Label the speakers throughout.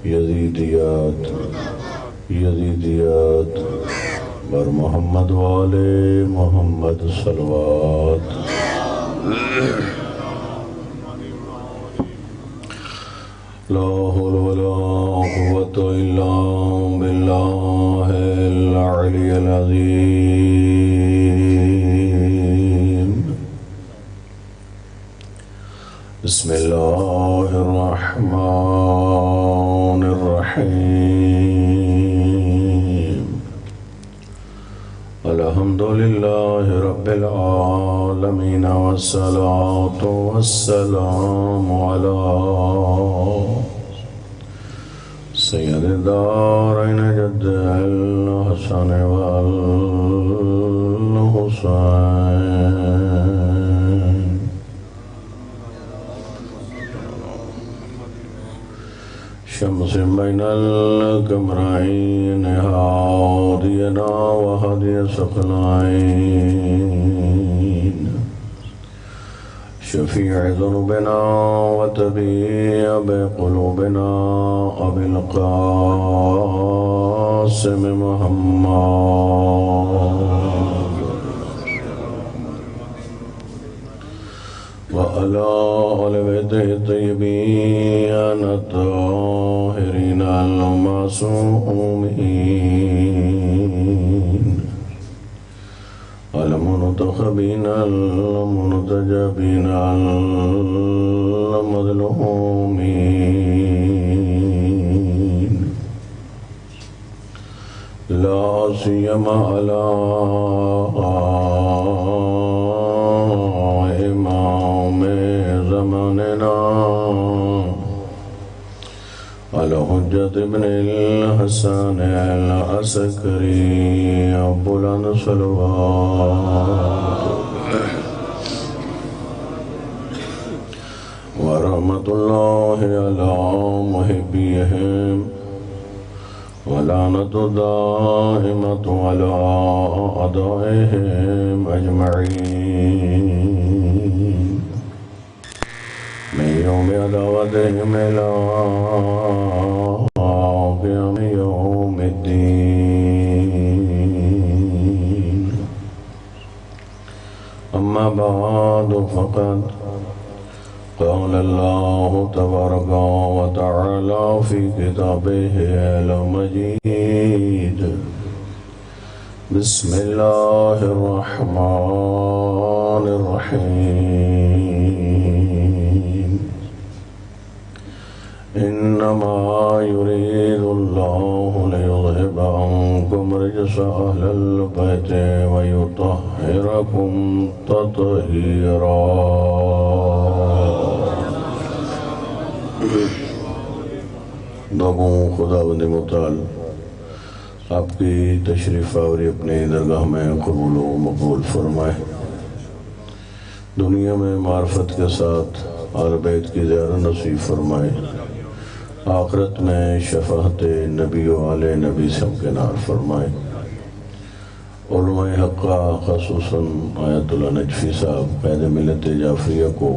Speaker 1: یزیدیات بر محمد والے محمد صلوات لا حول ولا قوة إلا بالله العلي العظيم بسم الله الرحمن الرحيم الحمد لله رب العالمين والصلاة والسلام على سيد الدارين جد الحسن والحسين شمس بين القمرين هادينا وهدي ثقلين شفيع ذنوبنا وتبيب قلوبنا أبي القاسم محمد وعلى آل بيته الطيبين الطاهرين المعصومين المنتخبين المنتجبين المظلومين لا سيما على إمام زماننا الحجة ابن الحسن العسكري أبو الصلوات ورحمة الله على محبيهم ولعنة دائمة على أعدائهم أجمعين من يوم عداوتهم إلى قيام يوم الدين أما بعد فقد قال الله تبارك وتعالى في كتابه المجيد بسم الله الرحمن الرحيم إنما يريد الله ليذهب عنكم رجس أهل البيت ويطهركم تطهيرا دعاؤں خداوند متعال آپ کی تشریف آوری اپنے درگاہ میں قبول و مقبول فرمائے، دنیا میں معرفت کے ساتھ آل بیت کی زیارت نصیب فرمائے، آخرت میں شفاعت نبی و آل نبی سے ہمکنار فرمائے۔ علماء حقہ خصوصاً آیت اللہ نجفی صاحب قائد ملت جعفریہ کو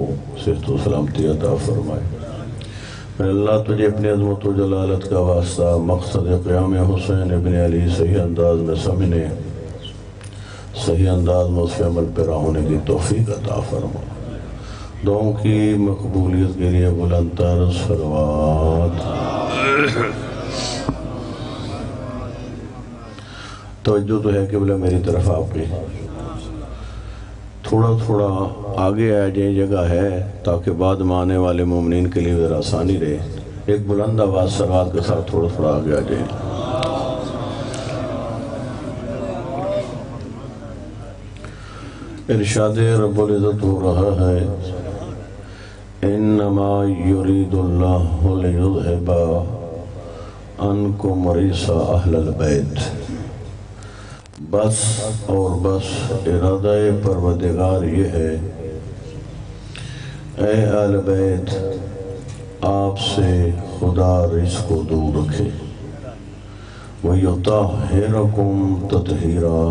Speaker 1: صحت و سلامتی عطا فرمائے۔ میں اللہ تجھے اپنی عظمت و جلالت کا واسطہ مقصد قیام حسین ابن علی صحیح انداز میں سمجھنے، صحیح انداز میں اس کے عمل پیرا ہونے کی توفیق عطا فرما۔ دعاؤں کی مقبولیت کے لیے بلند تر صلوات۔ توجہ تو ہے قبلہ میری طرف آپ کی، تھوڑا تھوڑا آگے آ جائیں، جگہ ہے تاکہ بعد میں آنے والے مومنین کے لیے ذرا آسانی رہے۔ ایک بلند آواز صلوات کے ساتھ تھوڑا تھوڑا آگے آ جائیں۔ ارشاد رب العزت ہو رہا ہے انما یرید اللہ لیذھب عنکم رجس اہل البیت، بس اور بس ارادہ پروردگار یہ ہے اے اہل بیت آپ سے خدا رجس کو دور رکھے، وَيُطَهِّرَكُمْ تَطْهِيرًا،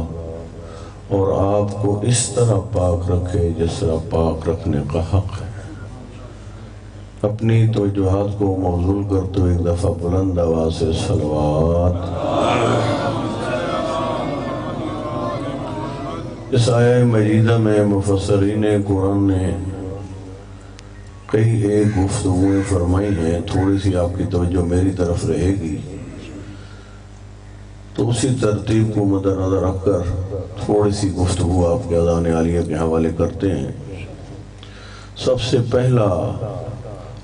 Speaker 1: اور آپ کو اس طرح پاک رکھے جس طرح پاک رکھنے کا حق ہے۔ اپنی توجہات کو موصول کرتے ہوئے ایک دفعہ بلند آواز سے صلوات۔ اس آیہ مجیدہ میں مفسرین قرآن نے کئی ایک گفتگویں فرمائی ہیں، تھوڑی سی آپ کی توجہ میری طرف رہے گی تو اسی ترتیب کو مد نظر رکھ کر تھوڑی سی گفتگو آپ کے اذان عالیہ کے حوالے کرتے ہیں۔ سب سے پہلا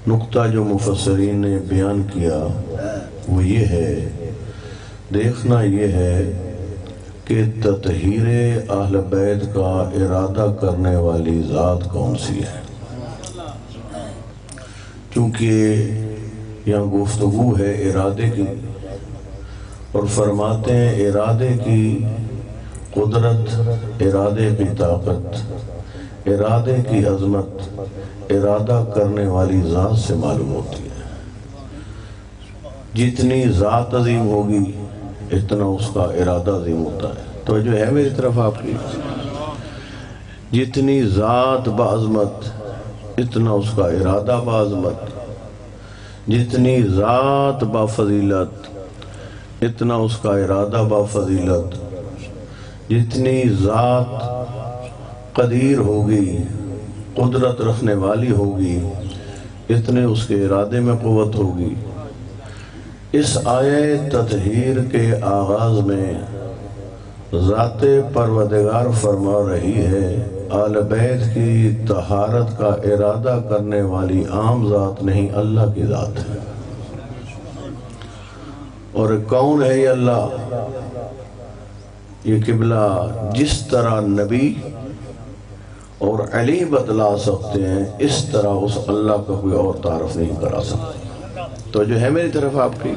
Speaker 1: نقطہ جو مفسرین نے بیان کیا وہ یہ ہے، دیکھنا یہ ہے کہ تطہیر اہل بیت کا ارادہ کرنے والی ذات کون سی ہے، چونکہ یہاں گفتگو ہے ارادے کی، اور فرماتے ہیں ارادے کی قدرت، ارادے کی طاقت، ارادے کی عظمت ارادہ کرنے والی ذات سے معلوم ہوتی ہے۔ جتنی ذات عظیم ہوگی اتنا اس کا ارادہ عظیم ہوتا ہے۔ تو جو ہے میری طرف آپ کی، جتنی ذات بعظمت اتنا اس کا ارادہ بعظمت، جتنی ذات بافضیلت اتنا اس کا ارادہ بافضیلت، جتنی ذات قدیر ہوگی، قدرت رکھنے والی ہوگی، اتنے اس کے ارادے میں قوت ہوگی۔ اس آیہ تطہیر کے آغاز میں ذات پروردگار فرما رہی ہے آل بیت کی طہارت کا ارادہ کرنے والی عام ذات نہیں، اللہ کی ذات ہے۔ اور کون ہے یہ اللہ؟ یہ قبلہ جس طرح نبی اور علی بتلا سکتے ہیں اس طرح اس اللہ کا کوئی اور تعارف نہیں کرا سکتا۔ تو جو ہے میری طرف آپ کی،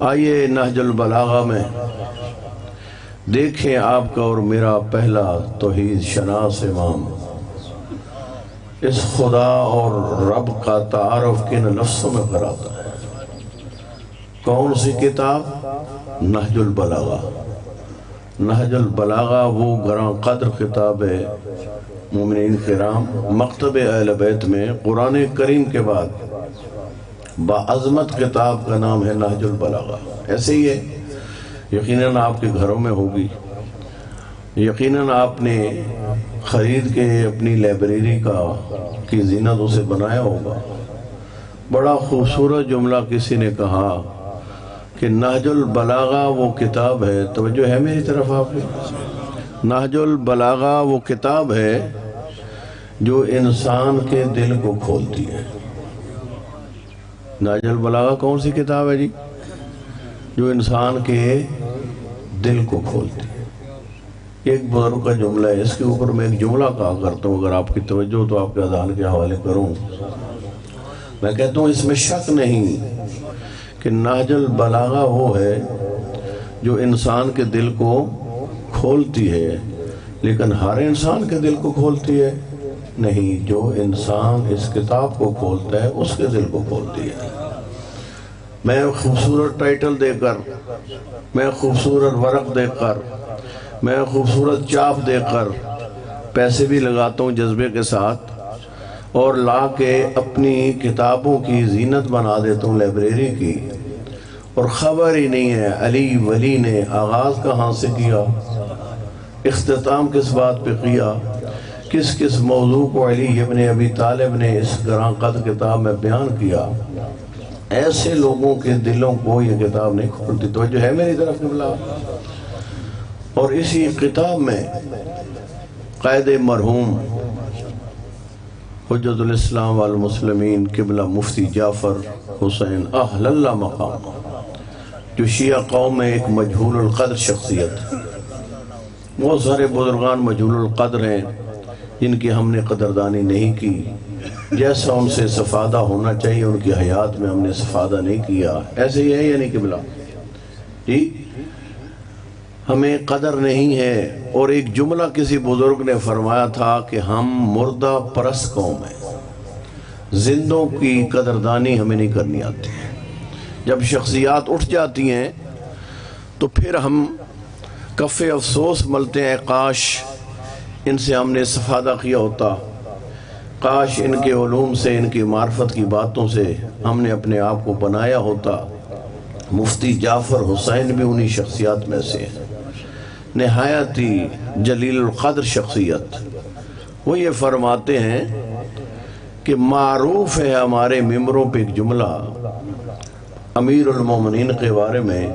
Speaker 1: آئیے نہج البلاغہ میں دیکھیں آپ کا اور میرا پہلا توحید شناس امام اس خدا اور رب کا تعارف کن لفظوں میں کراتا ہے۔ کون سی کتاب؟ نہج البلاغہ۔ نہج البلاغہ وہ گراں قدر کتاب ہے مومنین کرام، مکتب اہل بیت میں قرآن کریم کے بعد باعظمت کتاب کا نام ہے نہج البلاغہ۔ ایسے ہی ہے، یقیناً آپ کے گھروں میں ہوگی، یقیناً آپ نے خرید کے اپنی لائبریری کی زینت اسے بنایا ہوگا۔ بڑا خوبصورت جملہ کسی نے کہا کہ نہج البلاغہ وہ کتاب ہے، توجہ ہے میری طرف آپ کی، نہج البلاغہ وہ کتاب ہے جو انسان کے دل کو کھولتی ہے۔ نہج البلاغہ کون سی کتاب ہے جی؟ جو انسان کے دل کو کھولتی ہے۔ ایک بزرگ کا جملہ ہے، اس کے اوپر میں ایک جملہ کہا کرتا ہوں، اگر آپ کی توجہ تو آپ کے اذان کے حوالے کروں۔ میں کہتا ہوں اس میں شک نہیں کہ نہج البلاغہ وہ ہے جو انسان کے دل کو کھولتی ہے، لیکن ہر انسان کے دل کو کھولتی ہے نہیں، جو انسان اس کتاب کو کھولتا ہے اس کے دل کو کھولتی ہے۔ میں خوبصورت ٹائٹل دے کر، میں خوبصورت ورق دے کر، میں خوبصورت چاپ دے کر پیسے بھی لگاتا ہوں جذبے کے ساتھ، اور لا کے اپنی کتابوں کی زینت بنا دیتا ہوں لائبریری کی، اور خبر ہی نہیں ہے علی ولی نے آغاز کہاں سے کیا، اختتام کس بات پہ کیا، کس کس موضوع کو علی ابن ابی طالب نے اس گراں قدر کتاب میں بیان کیا۔ ایسے لوگوں کے دلوں کو یہ کتاب نہیں کھولتی۔ توجہ ہے میری طرف قبلہ؟ اور اسی کتاب میں قائد مرحوم حجت الاسلام والمسلمین قبلہ مفتی جعفر حسین اہل اللہ مقام، جو شیعہ قوم میں ایک مجہول القدر شخصیت، بہت سارے بزرگان مجہول القدر ہیں جن کی ہم نے قدردانی نہیں کی، جیسا ان سے استفادہ ہونا چاہیے ان کی حیات میں ہم نے استفادہ نہیں کیا۔ ایسے ہی ہے یا نہیں قبلہ؟ جی ہمیں قدر نہیں ہے۔ اور ایک جملہ کسی بزرگ نے فرمایا تھا کہ ہم مردہ پرست قوم ہیں، زندوں کی قدردانی ہمیں نہیں کرنی آتی۔ جب شخصیات اٹھ جاتی ہیں تو پھر ہم کف افسوس ملتے ہیں، کاش ان سے ہم نے استفادہ کیا ہوتا، کاش ان کے علوم سے، ان کی معرفت کی باتوں سے ہم نے اپنے آپ کو بنایا ہوتا۔ مفتی جعفر حسین بھی انہی شخصیات میں سے ہیں، نہایت ہی جلیل القدر شخصیت۔ وہ یہ فرماتے ہیں کہ معروف ہے ہمارے ممبروں پہ ایک جملہ امیر المومنین کے بارے میں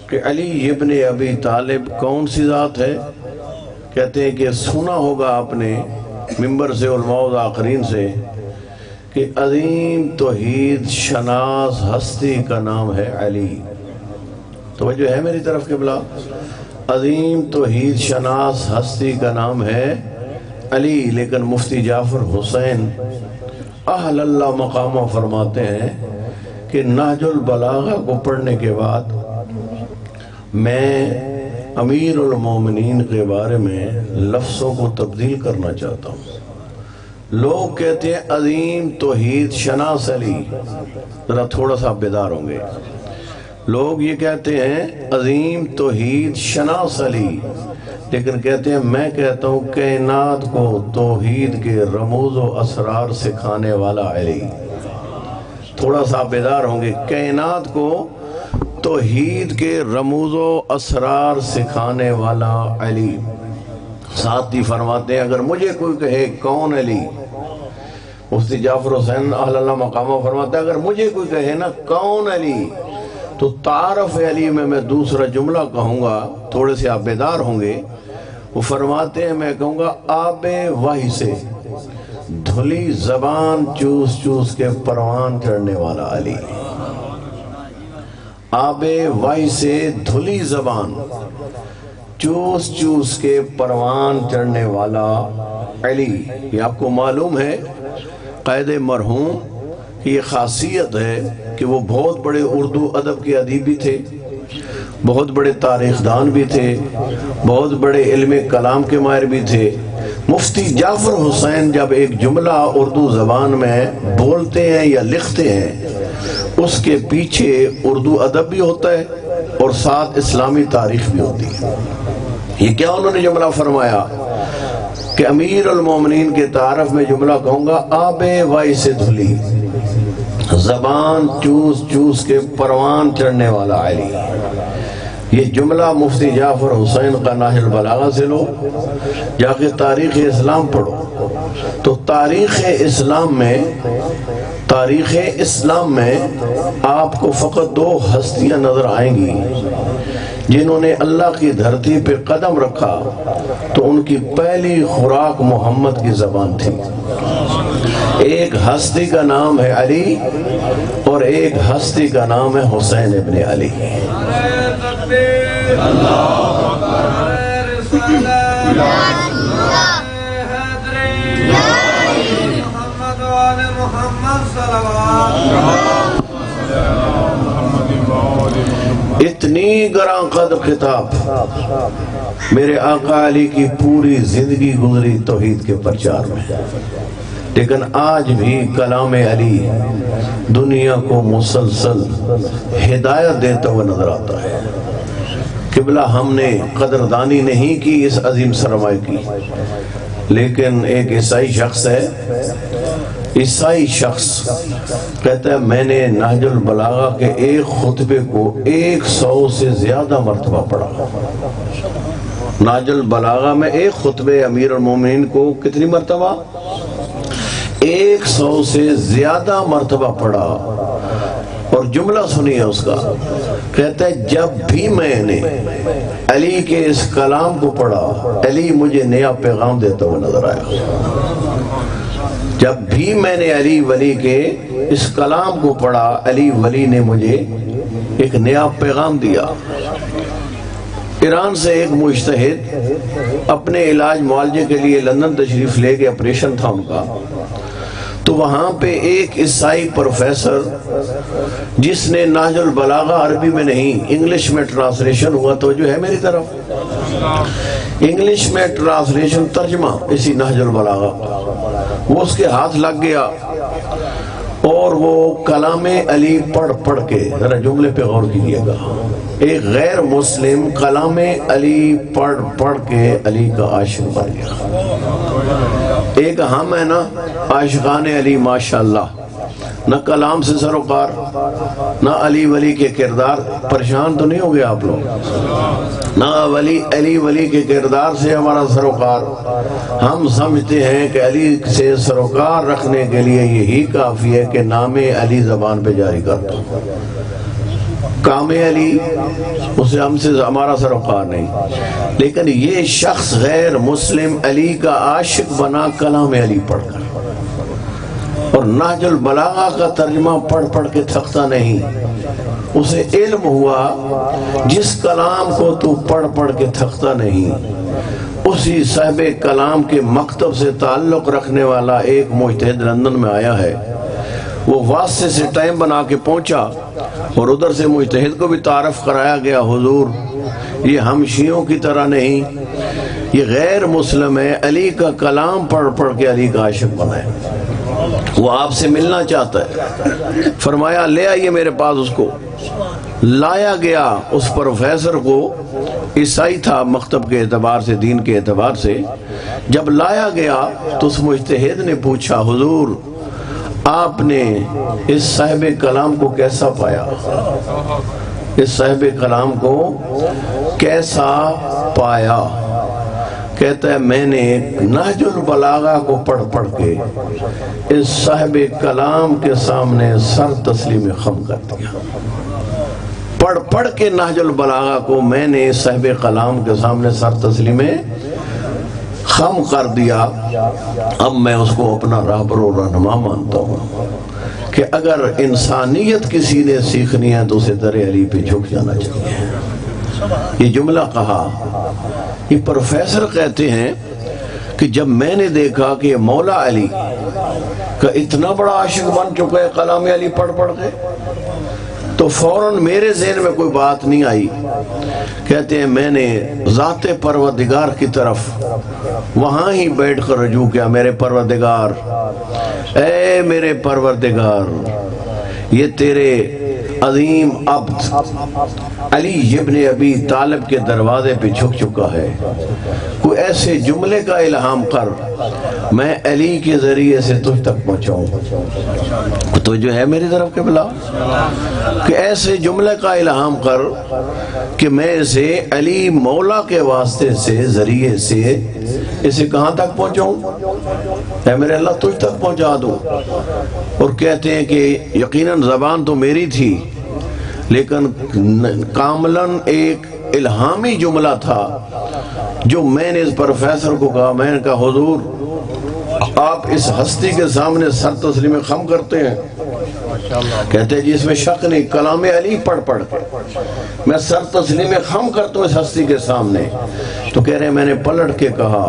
Speaker 1: کہ علی ابن ابی طالب کون سی ذات ہے؟ کہتے ہیں کہ سنا ہوگا آپ نے ممبر سے علماء آخرین سے کہ عظیم توحید شناس ہستی کا نام ہے علی۔ توجہ ہے میری طرف قبلہ؟ عظیم توحید شناس ہستی کا نام ہے علی، لیکن مفتی جعفر حسین اہل اللہ مقامہ فرماتے ہیں کہ نہج البلاغہ کو پڑھنے کے بعد میں امیر المومنین کے بارے میں لفظوں کو تبدیل کرنا چاہتا ہوں۔ لوگ کہتے ہیں عظیم توحید شناس علی، ذرا تھوڑا سا بیدار ہوں گے۔ لوگ یہ کہتے ہیں عظیم توحید شناس علی، لیکن کہتے ہیں میں کہتا ہوں کائنات کو توحید کے رموز و اسرار سکھانے والا علی۔ تھوڑا سا بیدار ہوں گے، کائنات کو توحید کے رموز و اسرار سکھانے والا علی۔ ساتھ ہی فرماتے ہیں اگر مجھے کوئی کہے کون علی، مفتی جعفر حسین اہل اللہ مقامہ فرماتے ہیں اگر مجھے کوئی کہے نا کون علی، تو تعارف علی میں دوسرا جملہ کہوں گا، تھوڑے سے آپ بیدار ہوں گے۔ وہ فرماتے ہیں میں کہوں گا آب وحی سے دھلی زبان چوس چوس کے پروان چڑھنے والا علی۔ آب وحی سے دھلی زبان چوس چوس کے پروان چڑھنے والا علی۔ یہ آپ کو معلوم ہے قائد مرحوم کی یہ خاصیت ہے کہ وہ بہت بڑے اردو ادب کے ادیبی تھے، بہت بڑے تاریخ دان بھی تھے، بہت بڑے علم کلام کے ماہر بھی تھے۔ مفتی جعفر حسین جب ایک جملہ اردو زبان میں بولتے ہیں یا لکھتے ہیں، اس کے پیچھے اردو ادب بھی ہوتا ہے اور ساتھ اسلامی تاریخ بھی ہوتی ہے۔ یہ کیا انہوں نے جملہ فرمایا کہ امیر المومنین کے تعارف میں جملہ کہوں گا آب وحی سے دھلی زبان چوس چوس کے پروان چڑھنے والا علی۔ یہ جملہ مفتی جعفر حسین کا نہج البلاغہ سے لو، جا کے تاریخ اسلام پڑھو تو تاریخ اسلام میں آپ کو فقط دو ہستیاں نظر آئیں گی جنہوں نے اللہ کی دھرتی پہ قدم رکھا تو ان کی پہلی خوراک محمد کی زبان تھی۔ ایک ہستی کا نام ہے علی اور ایک ہستی کا نام ہے حسین ابن علی۔ اتنی گراں قدر خطاب میرے آقا علی کی پوری زندگی گزری توحید کے پرچار میں، لیکن آج بھی کلام علی دنیا کو مسلسل ہدایت دیتا ہوا نظر آتا ہے۔ قبلہ ہم نے قدردانی نہیں کی اس عظیم سرمایہ کی، لیکن ایک عیسائی شخص ہے، عیسائی شخص کہتا ہے میں نے نہج البلاغہ کے ایک خطبے کو 100 سے زیادہ مرتبہ پڑھا۔ نہج البلاغہ میں ایک خطبے امیر المومنین کو کتنی مرتبہ؟ 100 سے زیادہ مرتبہ پڑھا۔ اور جملہ سنیے اس کا، کہتا ہے جب بھی میں نے علی کے اس کلام کو پڑھا علی مجھے نیا پیغام دیتا ہوا نظر آیا۔ جب بھی میں نے علی ولی کے اس کلام کو پڑھا علی ولی نے مجھے ایک نیا پیغام دیا۔ ایران سے ایک مجتہد اپنے علاج معالجے کے لیے لندن تشریف لے کے آپریشن تھا ان کا، تو وہاں پہ ایک عیسائی پروفیسر جس نے نہج البلاغہ عربی میں نہیں انگلش میں ٹرانسلیشن ہوا، تو جو ہے میری طرف انگلش میں ٹرانسلیشن ترجمہ اسی نہج البلاغہ، وہ اس کے ہاتھ لگ گیا اور وہ کلام علی پڑھ کے، ذرا جملے پہ غور کیجئے گا، ایک غیر مسلم کلام علی پڑھ کے علی کا عاشق بن گیا۔ ایک ہم ہے نا عاشقان علی ماشاءاللہ، نہ کلام سے سروکار نہ علی ولی کے کردار، پریشان تو نہیں ہو گئے آپ لوگ؟ نہ علی ولی کے کردار سے ہمارا سروکار، ہم سمجھتے ہیں کہ علی سے سروکار رکھنے کے لیے یہی کافی ہے کہ نام علی زبان پہ جاری کر دو، کام علی اسے ہم سے ہمارا سروکار نہیں۔ لیکن یہ شخص غیر مسلم علی کا عاشق بنا کلام علی پڑھ کر، اور نہج البلاغہ کا ترجمہ پڑھ پڑھ کے تھکتا نہیں، اسے علم ہوا جس کلام کو تو پڑھ پڑھ کے تھکتا نہیں، اسی صاحب کلام کے مکتب سے تعلق رکھنے والا ایک مجتہد لندن میں آیا ہے، وہ واسطے سے ٹائم بنا کے پہنچا اور ادھر سے مجتہد کو بھی تعارف کرایا گیا، حضور یہ ہم شیعوں کی طرح نہیں، یہ غیر مسلم ہے، علی کا کلام پڑھ پڑھ کے علی کا عاشق بنا ہے، وہ آپ سے ملنا چاہتا ہے۔ فرمایا لے آئیے میرے پاس اس کو۔ لایا گیا، اس پروفیسر کو، عیسائی تھا مکتب کے اعتبار سے، دین کے اعتبار سے، جب لایا گیا تو اس مجتہد نے پوچھا حضور آپ نے اس صاحب کلام کو کیسا پایا، اس صاحب کلام کو کیسا پایا؟ کہتا ہے میں نے نہج البلاغہ کو پڑھ پڑھ کے اس صاحب کلام کے سامنے سر تسلیم خم کر دیا، پڑھ پڑھ کے نہج البلاغہ کو میں نے اس صاحب کلام کے سامنے سر تسلیم خم کر دیا۔ اب میں اس کو اپنا راہبر و رہنما مانتا ہوں کہ اگر انسانیت کسی نے سیکھنی ہے تو اسے در علی پہ جھک جانا چاہیے۔ یہ جملہ کہا، یہ پروفیسر کہتے ہیں کہ جب میں نے دیکھا کہ یہ مولا علی کا اتنا بڑا عاشق بن چکا ہے کلام علی پڑھ پڑھ کے، تو فوراً میرے ذہن میں کوئی بات نہیں آئی۔ کہتے ہیں میں نے ذات پروردگار کی طرف وہاں ہی بیٹھ کر رجوع کیا، میرے پروردگار، اے میرے پروردگار، یہ تیرے عظیم عبد علی ابن ابی طالب کے دروازے پہ جھک چکا ہے، کوئی ایسے جملے کا الہام کر میں علی کے ذریعے سے تجھ تک پہنچاؤں، تو جو ہے میری طرف کے بلا کہ ایسے جملے کا الہام کر کہ میں اسے علی مولا کے واسطے سے ذریعے سے اسے کہاں تک پہنچاؤں، اے میرے اللہ تجھ تک پہنچا دوں۔ اور کہتے ہیں کہ یقیناً زبان تو میری تھی لیکن کاملاً ایک الہامی جملہ تھا جو میں نے اس پروفیسر کو کہا، میں نے کہا حضور آپ اس ہستی کے سامنے سر تسلیم خم کرتے ہیں؟ کہتے ہیں جی اس میں شک نہیں، کلام علی پڑھ پڑھ کے میں سر تسلیم خم کرتا ہوں اس ہستی کے سامنے۔ تو کہہ رہے ہیں میں نے پلٹ کے کہا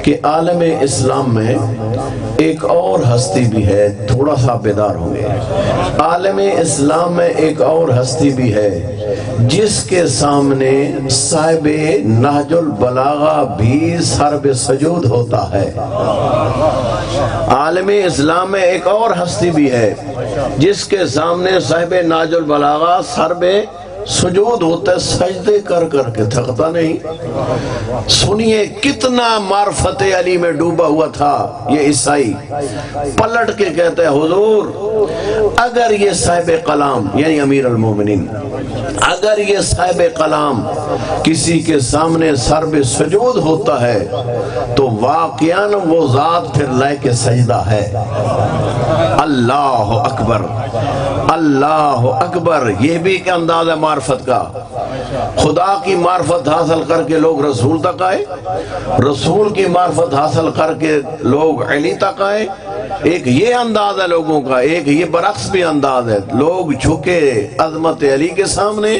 Speaker 1: کہ عالم اسلام میں ایک اور ہستی بھی ہے، تھوڑا سا بیدار ہوں گے، عالم اسلام میں ایک اور ہستی بھی ہے جس کے سامنے صاحب نہج البلاغہ بھی سر بے سجود ہوتا ہے۔ عالم اسلام میں ایک اور ہستی بھی ہے جس کے سامنے صاحب نہج البلاغہ سر بے سجود ہوتا ہے، سجدے کر کر کے تھکتا نہیں۔ سنیے کتنا معرفت علی میں ڈوبا ہوا تھا یہ عیسائی، پلٹ کے کہتا ہے حضور اگر یہ صاحب کلام یعنی امیر المومنین، اگر یہ صاحب کلام کسی کے سامنے سر بے سجود ہوتا ہے تو واقعاً وہ ذات پھر لائق سجدہ ہے۔ اللہ اکبر، اللہ اکبر، یہ بھی ایک انداز ہے معرفت کا۔ خدا کی معرفت حاصل کر کے لوگ رسول تک آئے، رسول کی معرفت حاصل کر کے لوگ علی تک آئے۔ ایک یہ انداز ہے لوگوں کا، ایک یہ برعکس بھی انداز ہے، لوگ جھکے عظمت علی کے سامنے،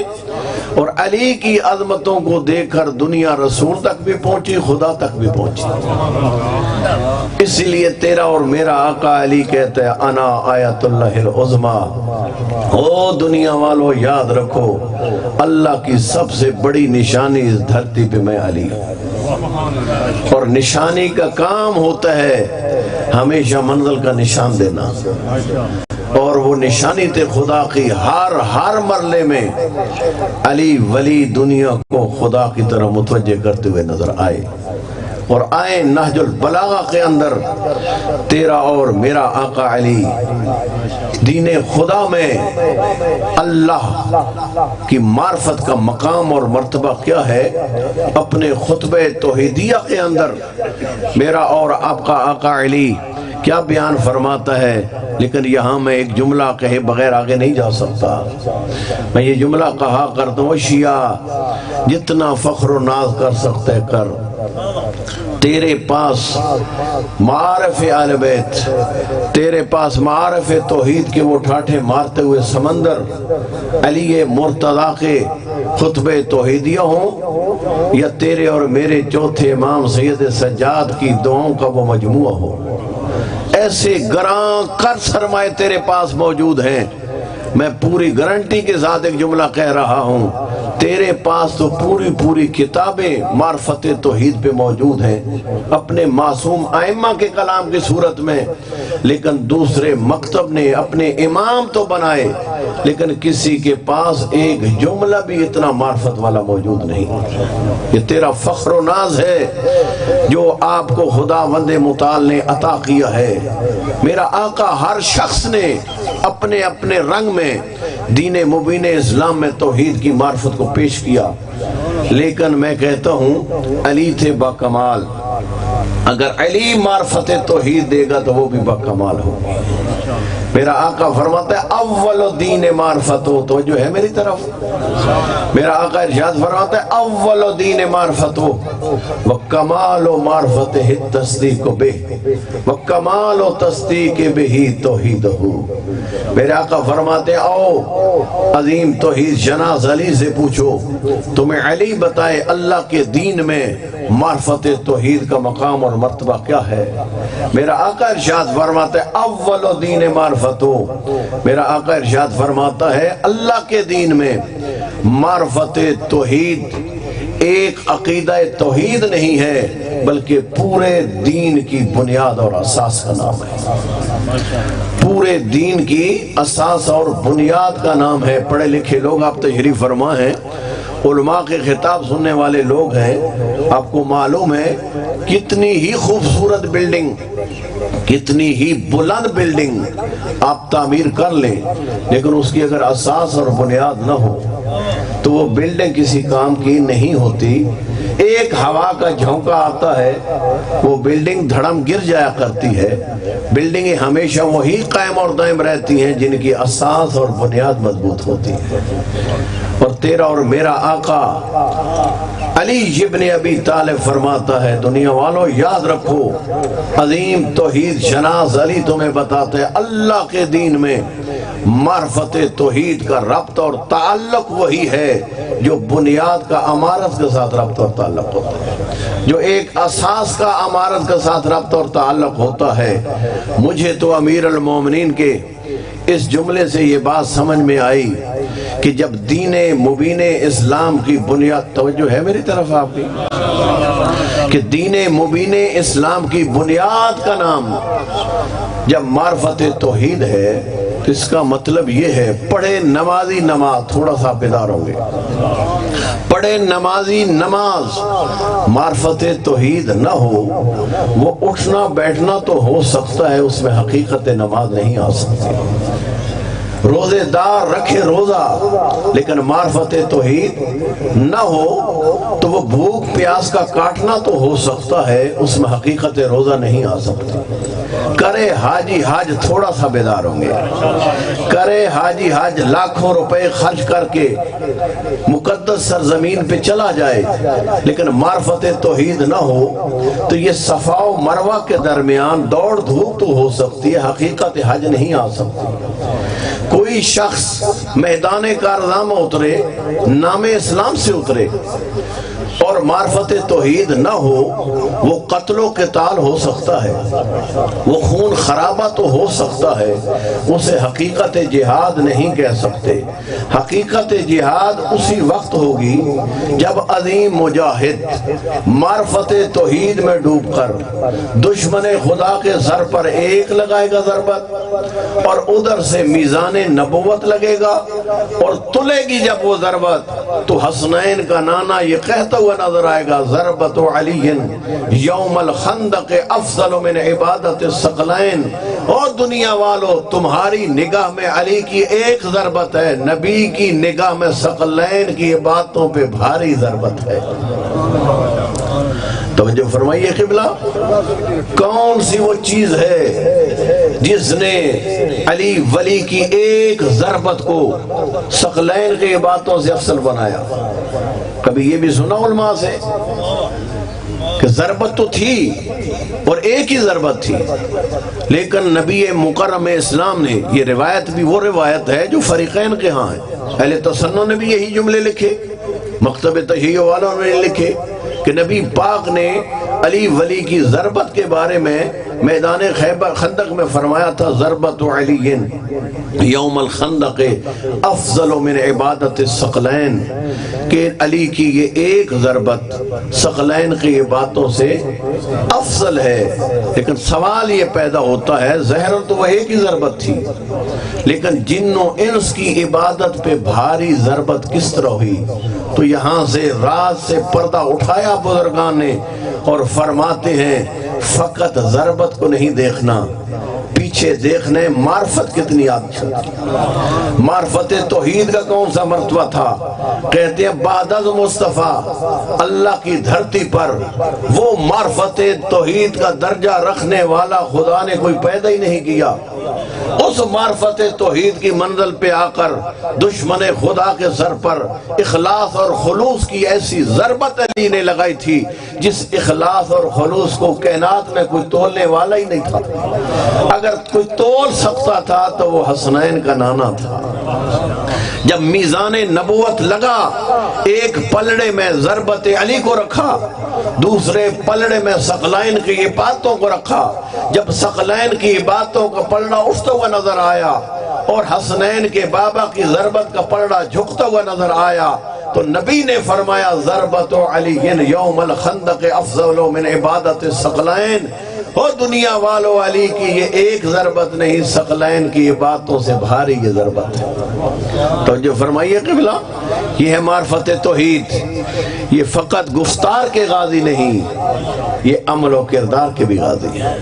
Speaker 1: اور علی کی عظمتوں کو دیکھ کر دنیا رسول تک بھی پہنچی، خدا تک بھی پہنچی۔ اسی لیے تیرا اور میرا آقا علی کہتا ہے انا آیت اللہ العظمیٰ، او دنیا والو یاد رکھو اللہ کی سب سے بڑی نشانی اس دھرتی پہ میں علی ہوں، اور نشانی کا کام ہوتا ہے ہمیشہ منزل کا نشان دینا، اور وہ نشانی تے خدا کی ہر مرلے میں علی ولی دنیا کو خدا کی طرح متوجہ کرتے ہوئے نظر آئے۔ اور آئیں نہج البلاغہ کے اندر تیرا اور میرا آقا علی دین خدا میں اللہ کی معرفت کا مقام اور مرتبہ کیا ہے، اپنے خطبہ توحیدیہ کے اندر میرا اور آپ کا آقا علی کیا بیان فرماتا ہے۔ لیکن یہاں میں ایک جملہ کہے بغیر آگے نہیں جا سکتا۔ میں یہ جملہ کہا کرتا ہوں، شیعہ جتنا فخر و ناز کر سکتے کر، تیرے پاس معارف اہل بیت، تیرے پاس معارف توحید کے وہ ٹھاٹھے مارتے ہوئے سمندر علی مرتضیٰ کے خطبہ توحیدیہ ہوں، یا تیرے اور میرے چوتھے امام سید سجاد کی دعاؤں کا وہ مجموعہ ہو، ایسے گراں کر سرمائے تیرے پاس موجود ہیں۔ میں پوری گارنٹی کے ساتھ ایک جملہ کہہ رہا ہوں، تیرے پاس تو پوری کتابیں معرفت توحید پہ موجود ہیں، اپنے معصوم ائمہ کے کلام کی صورت میں، لیکن دوسرے مکتب نے اپنے امام تو بنائے، لیکن کسی کے پاس ایک جملہ بھی اتنا معرفت والا موجود نہیں۔ یہ تیرا فخر و ناز ہے جو آپ کو خداوند متعال نے عطا کیا ہے۔ میرا آقا ہر شخص نے اپنے اپنے رنگ میں دین مبین اسلام میں توحید کی معرفت کو پیش کیا، لیکن میں کہتا ہوں علی تھے با کمال۔ اگر علی معرفت توحید دے گا تو وہ بھی با کمال ہوگی۔ میرا آقا فرماتا ہے اول دین معرفت ہو، تو جو ہے میری طرف، میرا آقا ارشاد فرماتا ہے اول دین معرفت ہو وکمال معرفت تصدیق بہ وکمال تصدیق بہ توحید ہو۔ میرے آقا فرماتے ہیں آؤ عظیم توحید شناس علی سے پوچھو، تمہیں علی بتائے اللہ کے دین میں معرفت توحید کا مقام اور مرتبہ کیا ہے۔ میرا آقا ارشاد فرماتا ہے اول دین معرفت ہو، میرا آقا ارشاد فرماتا ہے اللہ کے دین میں معرفت توحید ایک عقیدہ توحید نہیں ہے بلکہ پورے دین کی بنیاد اور اساس کا نام ہے، پورے دین کی اساس اور بنیاد کا نام ہے۔ پڑھے لکھے لوگ آپ تشریف فرما ہیں، علماء کے خطاب سننے والے لوگ ہیں، آپ کو معلوم ہے کتنی ہی خوبصورت بلڈنگ، کتنی ہی بلند بلڈنگ آپ تعمیر کر لیں، لیکن اس کی اگر اساس اور بنیاد نہ ہو تو وہ بلڈنگ کسی کام کی نہیں ہوتی۔ ایک ہوا کا جھونکا آتا ہے، وہ بلڈنگ دھڑم گر جایا کرتی ہے۔ بلڈنگیں ہمیشہ وہی قائم اور دائم رہتی ہیں جن کی اساس اور بنیاد مضبوط ہوتی ہے۔ اور تیرا اور میرا آقا علی ابن ابی طالب فرماتا ہے دنیا والوں یاد رکھو، عظیم توحید شناس علی تمہیں بتاتے ہیں اللہ کے دین میں معرفت توحید کا ربط اور تعلق وہی ہے جو بنیاد کا عمارت کے ساتھ ربط اور تعلق ہوتا ہے، جو ایک اساس کا عمارت کے ساتھ ربط اور تعلق ہوتا ہے۔ مجھے تو امیر المومنین کے اس جملے سے یہ بات سمجھ میں آئی کہ جب دین مبین اسلام کی بنیاد، توجہ ہے میری طرف آپ کی، کہ دین مبین اسلام کی بنیاد کا نام جب معرفت توحید ہے تو اس کا مطلب یہ ہے پڑھے نمازی نماز، تھوڑا سا بیدار ہوں گے، پڑھے نمازی نماز معرفت توحید نہ ہو، وہ اٹھنا بیٹھنا تو ہو سکتا ہے، اس میں حقیقت نماز نہیں آ سکتی۔ روزے دار رکھے روزہ لیکن معرفت توحید نہ ہو تو وہ بھوک پیاس کا کاٹنا تو ہو سکتا ہے، اس میں حقیقت روزہ نہیں آ سکتی۔ کرے حاجی حاج، تھوڑا سا بیدار ہوں گے، کرے حاجی حاج لاکھوں روپے خرچ کر کے مقدس سرزمین پہ چلا جائے لیکن معرفت توحید نہ ہو تو یہ صفا و مروہ کے درمیان دوڑ دھوپ تو ہو سکتی ہے، حقیقت حج نہیں آ سکتی۔ کوئی شخص میدان کارزاں میں اترے، نام اسلام سے اترے اور معرفت توحید نہ ہو، وہ قتل و قتال ہو سکتا ہے، وہ خون خرابہ تو ہو سکتا ہے، اسے حقیقت جہاد نہیں کہہ سکتے۔ حقیقت جہاد اسی وقت ہوگی جب عظیم مجاہد معرفت توحید میں ڈوب کر دشمن خدا کے سر پر ایک لگائے گا ضربت، اور ادھر سے میزان نبوت لگے گا، اور تلے گی جب وہ ضربت تو حسنین کا نانا یہ کہتا ہوا نظر آئے گا ضربت علی یوم الخندق افضل من عبادت الثقلین. اور دنیا والو تمہاری نگاہ میں علی کی ایک ضربت ہے، نبی کی نگاہ میں ثقلین کی عبادتوں پہ بھاری ضربت ہے. توجہ فرمائیے قبلہ، کون سی وہ چیز ہے جس نے علی ولی کی ایک ضربت کو ثقلین کی عبادتوں سے افضل بنایا؟ کبھی یہ بھی سنا علماء سے کہ ضربت تو تھی اور ایک ہی ضربت تھی، لیکن نبی مکرم اسلام نے، یہ روایت بھی وہ روایت ہے جو فریقین کے ہاں ہے، اہل تسنن نے بھی یہی جملے لکھے، مکتب تحیہ والوں نے لکھے کہ نبی پاک نے علی ولی کی ضربت کے بارے میں میدان خیبر خندق میں فرمایا تھا ضربت علی یوم الخندق افضل من عبادت الثقلین، کہ علی کی یہ ایک ضربت ثقلین کی عبادتوں سے افضل ہے. لیکن سوال یہ پیدا ہوتا ہے، ظاہر تو وہ ایک ہی ضربت تھی، لیکن جن و انس کی عبادت پہ بھاری ضربت کس طرح ہوئی؟ تو یہاں سے راز سے پردہ اٹھایا بزرگان نے اور فرماتے ہیں فقط ضربت کو نہیں دیکھنا، پیچھے دیکھنے معرفت کتنی آتی. معرفت توحید کا کون سا مرتبہ تھا؟ کہتے ہیں بعد از مصطفیٰ اللہ کی دھرتی پر وہ معرفت توحید کا درجہ رکھنے والا خدا نے کوئی پیدا ہی نہیں کیا. اس معرفت توحید کی منزل پہ آ کر دشمن خدا کے سر پر اخلاص اور خلوص کی ایسی ضربت علی نے لگائی تھی جس اخلاص اور خلوص کو کائنات میں کوئی تولنے والا ہی نہیں تھا. اگر کوئی تول سکتا تھا تو وہ حسنین کا نانا تھا. جب میزان نبوت لگا، ایک پلڑے میں ضربت علی کو رکھا، دوسرے پلڑے میں ثقلین کی عبادتوں کو رکھا. جب ثقلین کی عبادتوں کا پلڑا اٹھتا ہوا نظر آیا اور حسنین کے بابا کی ضربت کا پلڑا جھکتا ہوا نظر آیا تو نبی نے فرمایا ضربت علی یوم الخندق افضل من عبادت الثقلین. اور دنیا والو علی کی یہ ایک ضربت نہیں، ثقلین کی عبادتوں سے بھاری یہ ضربت ہے. تو جو فرمائیے قبلہ، یہ ہے معرفت توحید. یہ فقط گفتار کے غازی نہیں، یہ عمل و کردار کے بھی غازی ہیں.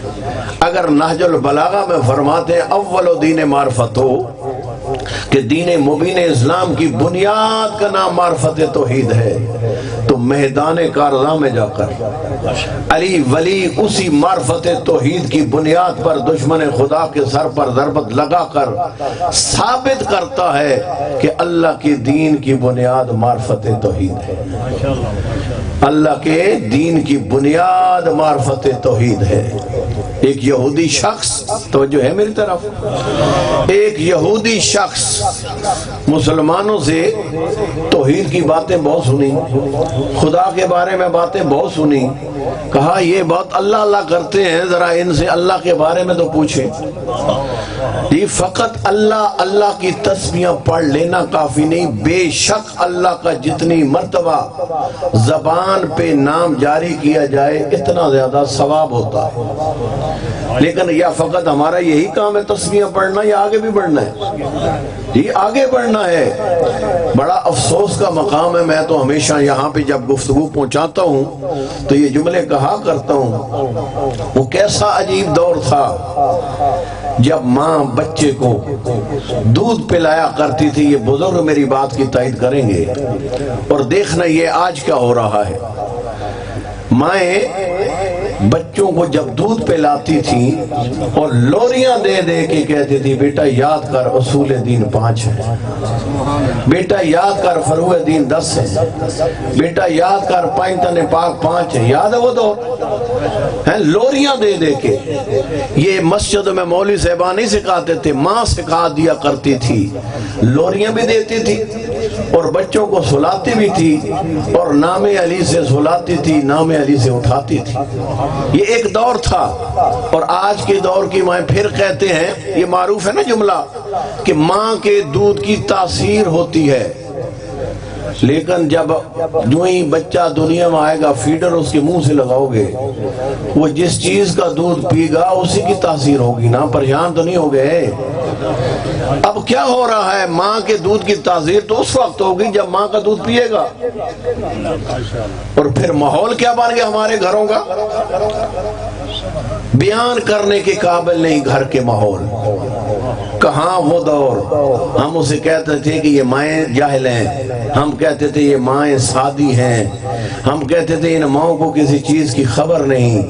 Speaker 1: اگر نہج البلاغہ میں فرماتے ہیں اول دین معرفت ہو کہ دین مبین اسلام کی بنیاد کا نام معرفت توحید ہے، تو میدان کارزاں میں جا کر علی ولی اسی معرفت توحید کی بنیاد پر دشمن خدا کے سر پر ضربت لگا کر ثابت کرتا ہے کہ اللہ کی دین کی بنیاد معرفت توحید ہے. اللہ کے دین کی بنیاد معرفت توحید ہے. ایک یہودی شخص، توجہ ہے میری طرف، ایک یہودی شخص مسلمانوں سے توحید کی باتیں بہت سنی، خدا کے بارے میں باتیں بہت سنی. کہا یہ بہت اللہ اللہ کرتے ہیں، ذرا ان سے اللہ کے بارے میں تو پوچھیں. یہ فقط اللہ اللہ کی تسبیحاں پڑھ لینا کافی نہیں، بے شک اللہ کا جتنی مرتبہ زبان پہ نام جاری کیا جائے اتنا زیادہ ثواب ہوتا ہے. لیکن یا فقط ہمارا یہی کام ہے تسبیحاں پڑھنا، یا آگے بھی بڑھنا ہے؟ یہ آگے بڑھنا ہے. بڑا افسوس کا مقام ہے. میں تو ہمیشہ یہاں پہ جب گفتگو پہنچاتا ہوں تو یہ جملے کہا کرتا ہوں، وہ کیسا عجیب دور تھا جب ماں بچے کو دودھ پلایا کرتی تھی. یہ بزرگ میری بات کی تائید کریں گے. اور دیکھنا یہ آج کیا ہو رہا ہے. مائیں بچوں کو جب دودھ پلاتی تھی اور لوریاں دے دے کے کہتی تھی بیٹا یاد کر اصول دین 5 ہے، بیٹا یاد کر فروع دین 10 ہے، بیٹا یاد کر پائنتن پاک 5 ہے. یاد ہے وہ دو ہیں؟ لوریاں دے دے کے. یہ مسجد میں مولوی صاحبان نہیں سکھاتے تھے، ماں سکھا دیا کرتی تھی. لوریاں بھی دیتی تھی اور بچوں کو سلاتی بھی تھی، اور نام علی سے سلاتی تھی، نام علی سے اٹھاتی تھی. یہ ایک دور تھا. اور آج کے دور کی مائیں پھر کہتے ہیں، یہ معروف ہے نا جملہ کہ ماں کے دودھ کی تاثیر ہوتی ہے، لیکن جب جو ہی بچہ دنیا میں آئے گا فیڈر اس کے منہ سے لگاؤ گے، وہ جس چیز کا دودھ پی گا اسی کی تاثیر ہوگی نا. پریشان تو نہیں ہو گئے؟ اب کیا ہو رہا ہے، ماں کے دودھ کی تاثیر تو اس وقت ہوگی جب ماں کا دودھ پیے گا، اور پھر ماحول کیا بن گیا ہمارے گھروں کا، بیان کرنے کے قابل نہیں گھر کے ماحول۔ کہاں وہ دور ہم اسے کہتے تھے کہ یہ مائیں جاہل ہیں، ہم کہتے تھے یہ مائیں سادی ہیں، ہم کہتے تھے ان ماؤں کو کسی چیز کی خبر نہیں،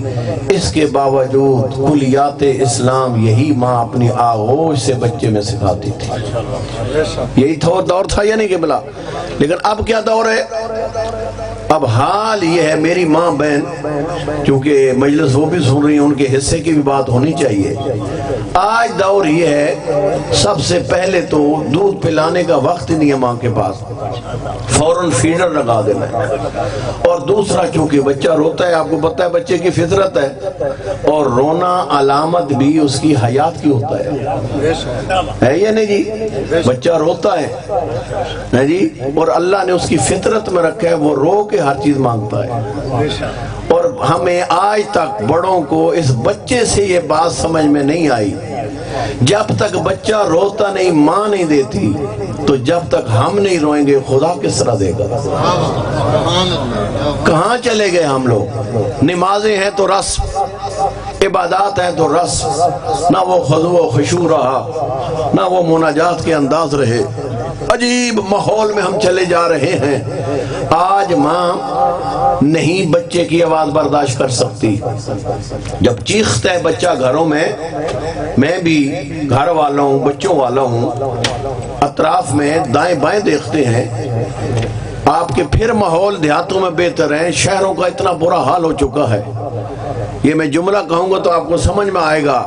Speaker 1: اس کے باوجود کلیات اسلام یہی ماں اپنی آغوش سے بچے میں سکھاتی تھی۔ یہی دور تھا یا نہیں قبلہ؟ لیکن اب کیا دور ہے؟ اب حال یہ ہے، میری ماں بہن چونکہ مجلس وہ بھی سن رہی ہیں، ان کے حصے کی بھی بات ہونی چاہیے۔ آج دور یہ ہے، سب سے پہلے تو دودھ پلانے کا وقت نہیں ہے ماں کے پاس، فوراً فیڈر لگا دینا ہے، اور دوسرا چونکہ بچہ روتا ہے، آپ کو پتہ ہے بچے کی فطرت ہے، اور رونا علامت بھی اس کی حیات کی ہوتا ہے یا نہیں جی؟ بچہ روتا ہے جی، اور اللہ نے اس کی فطرت میں رکھا ہے وہ رو کے ہر چیز مانگتا ہے، اور ہمیں آج تک بڑوں کو اس بچے سے یہ بات سمجھ میں نہیں آئی، جب تک بچہ روتا نہیں ماں نہیں دیتی تو جب تک ہم نہیں روئیں گے خدا کس طرح دے گا؟ کہاں چلے گئے ہم لوگ؟ نمازیں ہیں تو رسم، عبادات ہیں تو رسم، نہ وہ خضوع و خشوع رہا، نہ وہ مناجات کے انداز رہے، عجیب ماحول میں ہم چلے جا رہے ہیں۔ آج ماں نہیں بچے کی آواز برداشت کر سکتی، جب چیختا ہے بچہ گھروں میں بھی گھر والا ہوں، بچوں والا ہوں، اطراف میں دائیں بائیں دیکھتے ہیں آپ کے، پھر ماحول دیہاتوں میں بہتر ہے، شہروں کا اتنا برا حال ہو چکا ہے، یہ میں جملہ کہوں گا تو آپ کو سمجھ میں آئے گا،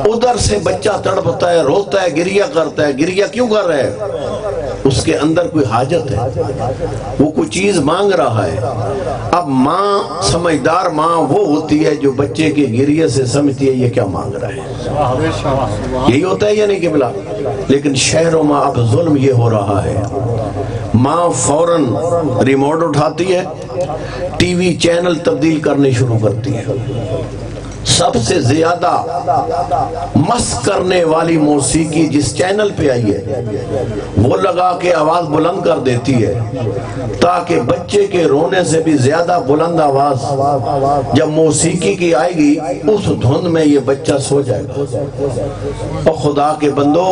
Speaker 1: ادھر سے بچہ تڑپتا ہے، روتا ہے، گریہ کرتا ہے، گریہ کیوں کر رہا ہے؟ اس کے اندر کوئی حاجت ہے، وہ کوئی چیز مانگ رہا ہے۔ اب ماں، سمجھدار ماں وہ ہوتی ہے جو بچے کے گریہ سے سمجھتی ہے یہ کیا مانگ رہا ہے، یہی ہوتا ہے یا نہیں قبلہ؟ لیکن شہروں میں اب ظلم یہ ہو رہا ہے، ماں فوراً ریموٹ اٹھاتی ہے، ٹی وی چینل تبدیل کرنے شروع کرتی ہے، سب سے زیادہ مست کرنے والی موسیقی جس چینل پہ آئی ہے وہ لگا کے آواز بلند کر دیتی ہے، تاکہ بچے کے رونے سے بھی زیادہ بلند آواز جب موسیقی کی آئے گی اس دھند میں یہ بچہ سو جائے گا۔ اور خدا کے بندو،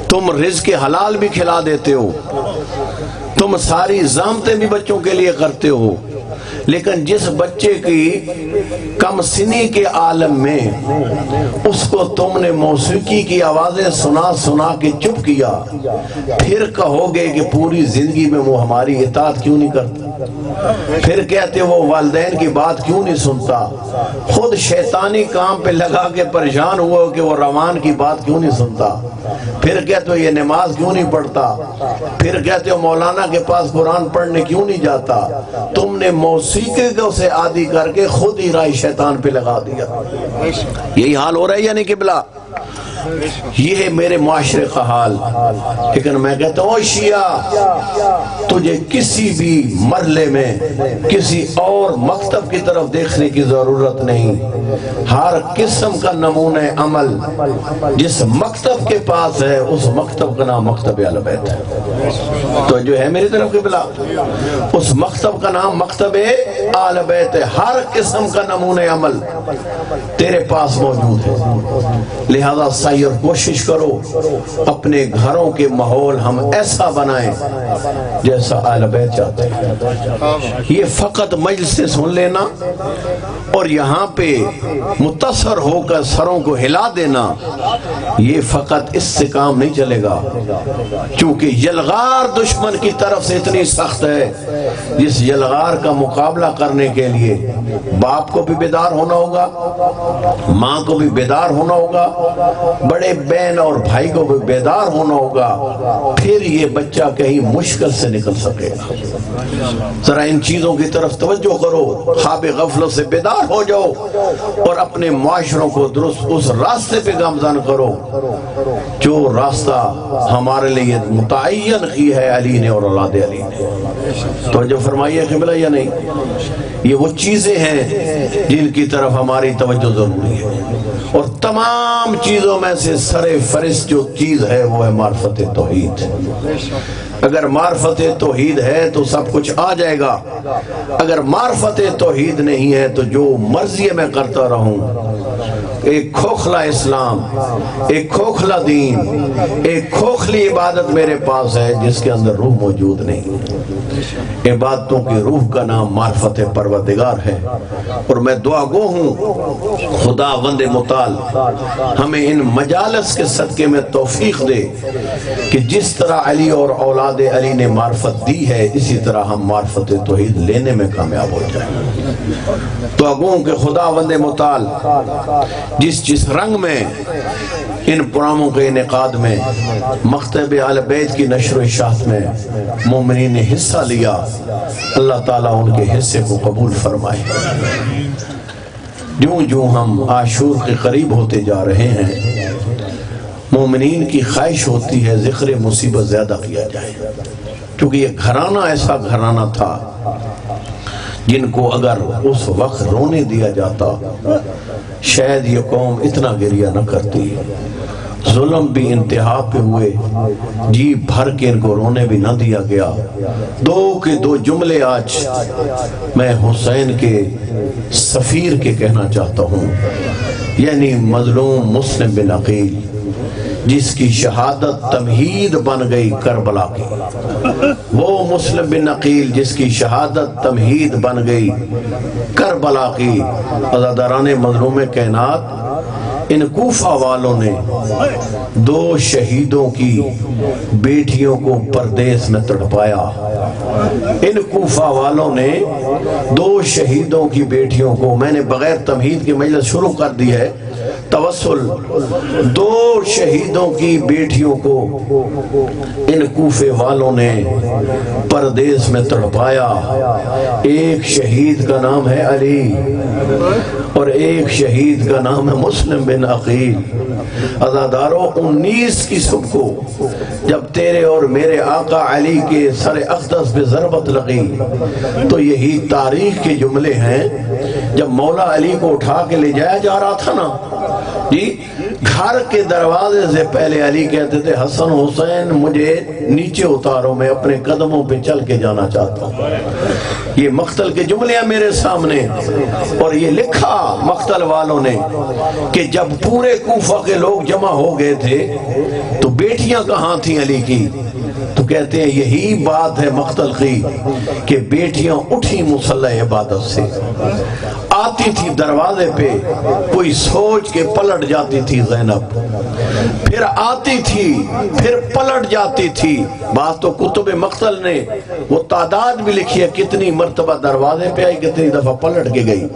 Speaker 1: تم رزق حلال بھی کھلا دیتے ہو، تم ساری زحمتیں بھی بچوں کے لیے کرتے ہو، لیکن جس بچے کی کم سنی کے عالم میں اس کو تم نے موسیقی کی آوازیں سنا سنا کے چپ کیا، پھر کہو گے کہ پوری زندگی میں وہ ہماری اطاعت کیوں نہیں کرتا، پھر کہتے وہ والدین کی بات کیوں نہیں سنتا، خود شیطانی کام پہ لگا کے پریشان ہوا کہ وہ روان کی بات کیوں نہیں سنتا، پھر کہتے ہو یہ نماز کیوں نہیں پڑھتا، پھر کہتے ہو مولانا کے پاس قرآن پڑھنے کیوں نہیں جاتا۔ تم نے موسیقی کو اسے عادی کر کے خود ہی راہ شیطان پہ لگا دیا۔ یہی حال ہو رہا ہے یا نہیں قبلہ؟ یہ ہے میرے معاشرے کا حال۔ لیکن میں کہتا ہوں شیعہ، تجھے کسی بھی مرحلے میں کسی اور مکتب کی طرف دیکھنے کی ضرورت نہیں، ہر قسم کا نمونہ عمل جس مکتب کے پاس ہے اس مکتب کا نام مکتب اہل بیت ہے۔ تو جو ہے میری طرف قبلہ، اس مکتب کا نام مکتب اہل بیت ہے، ہر قسم کا نمونہ عمل تیرے پاس موجود ہے، لہذا اور کوشش کرو اپنے گھروں کے ماحول ہم ایسا بنائیں جیسا اہل بیت چاہتے ہیں۔ یہ فقط مجلس سے سن لینا اور یہاں پہ متصر ہو کر سروں کو ہلا دینا، یہ فقط اس سے کام نہیں چلے گا، کیونکہ یلغار دشمن کی طرف سے اتنی سخت ہے، جس یلغار کا مقابلہ کرنے کے لیے باپ کو بھی بیدار ہونا ہوگا، ماں کو بھی بیدار ہونا ہوگا، بڑے بہن اور بھائی کو بھی بیدار ہونا ہوگا، پھر یہ بچہ کہیں مشکل سے نکل سکے گا۔ ذرا ان چیزوں کی طرف توجہ کرو، خواب غفلت سے بیدار ہو جاؤ اور اپنے معاشروں کو درست اس راستے پہ گامزن کرو جو راستہ ہمارے لیے متعین کی ہے علی نے اور اولاد علی نے۔ توجہ فرمائیے قبلہ یا نہیں؟ یہ وہ چیزیں ہیں جن کی طرف ہماری توجہ ضروری ہے، اور تمام چیزوں میں میں سے سر فہرست جو چیز ہے وہ ہے معرفت توحید۔ اگر معرفت توحید ہے تو سب کچھ آ جائے گا، اگر معرفت توحید نہیں ہے تو جو مرضی میں کرتا رہوں، ایک کھوکھلا اسلام، ایک کھوکھلا دین، ایک کھوکھلی عبادت میرے پاس ہے جس کے اندر روح موجود نہیں۔ عبادتوں کی روح کا نام معرفت پروردگار ہے، اور میں دعا گو ہوں خدا وند متعال ہمیں ان مجالس کے صدقے میں توفیق دے کہ جس طرح علی اور اولاد علی نے معرفت دی ہے اسی طرح ہم معرفت توحید لینے میں کامیاب ہو جائیں۔ دعا گو ہوں کہ خدا وند متعال جس رنگ میں ان پراموں کے انعقاد میں مکتب اہل بیت کی نشر و اشاعت میں مومنین نے حصہ لیا، اللہ تعالیٰ ان کے حصے کو قبول فرمائے۔ جوں جوں ہم عاشور کے قریب ہوتے جا رہے ہیں مومنین کی خواہش ہوتی ہے ذکر مصیبت زیادہ کیا جائے، کیونکہ یہ گھرانہ ایسا گھرانہ تھا جن کو اگر اس وقت رونے دیا جاتا شاید یہ قوم اتنا گریہ نہ کرتی۔ ظلم بھی انتہا پہ ہوئے، جی بھر کے ان کو رونے بھی نہ دیا گیا۔ دو جملے آج میں حسین کے سفیر کے کہنا چاہتا ہوں، یعنی مظلوم مسلم بن عقیل جس کی شہادت تمہید بن گئی کربلا کی، وہ مسلم بن عقیل جس کی شہادت تمہید بن گئی کربلا کی۔ عزاداران مظلوم کائنات، ان کوفہ والوں نے 2 شہیدوں کی بیٹیوں کو پردیس میں تڑپایا۔ ان کوفہ والوں نے 2 شہیدوں کی بیٹیوں کو، میں نے بغیر تمہید کی مجلس شروع کر دی ہے، توسل 2 شہیدوں کی بیٹیوں کو ان کوفے والوں نے پردیس میں تڑپایا۔ ایک شہید کا نام ہے علی اور ایک شہید کا نام ہے مسلم بن عقیل۔ عزاداروں، 19 کی صبح کو جب تیرے اور میرے آقا علی کے سر اقدس پہ ضربت لگی تو یہی تاریخ کے جملے ہیں۔ جب مولا علی کو اٹھا کے لے جایا جا رہا تھا نا جی، گھر کے دروازے سے پہلے علی کہتے تھے حسن حسین مجھے نیچے اتارو، میں اپنے قدموں پہ چل کے جانا چاہتا ہوں۔ یہ مقتل کے جملے ہیں میرے سامنے، اور یہ لکھا مقتل والوں نے کہ جب پورے کوفہ کے لوگ جمع ہو گئے تھے تو بیٹیاں کہاں تھیں علی کی؟ تو کہتے ہیں یہی بات ہے مقتل کی کہ بیٹیاں اٹھی مصلی عبادت سے، آتی تھی دروازے پہ، کوئی سوچ کے پلٹ جاتی تھی زینب، پھر آتی تھی پھر پلٹ جاتی تھی۔ بات تو کتب مقتل نے وہ تعداد بھی لکھی ہے کتنی مرتبہ دروازے پہ آئی، کتنی دفعہ پلٹ کے گئی،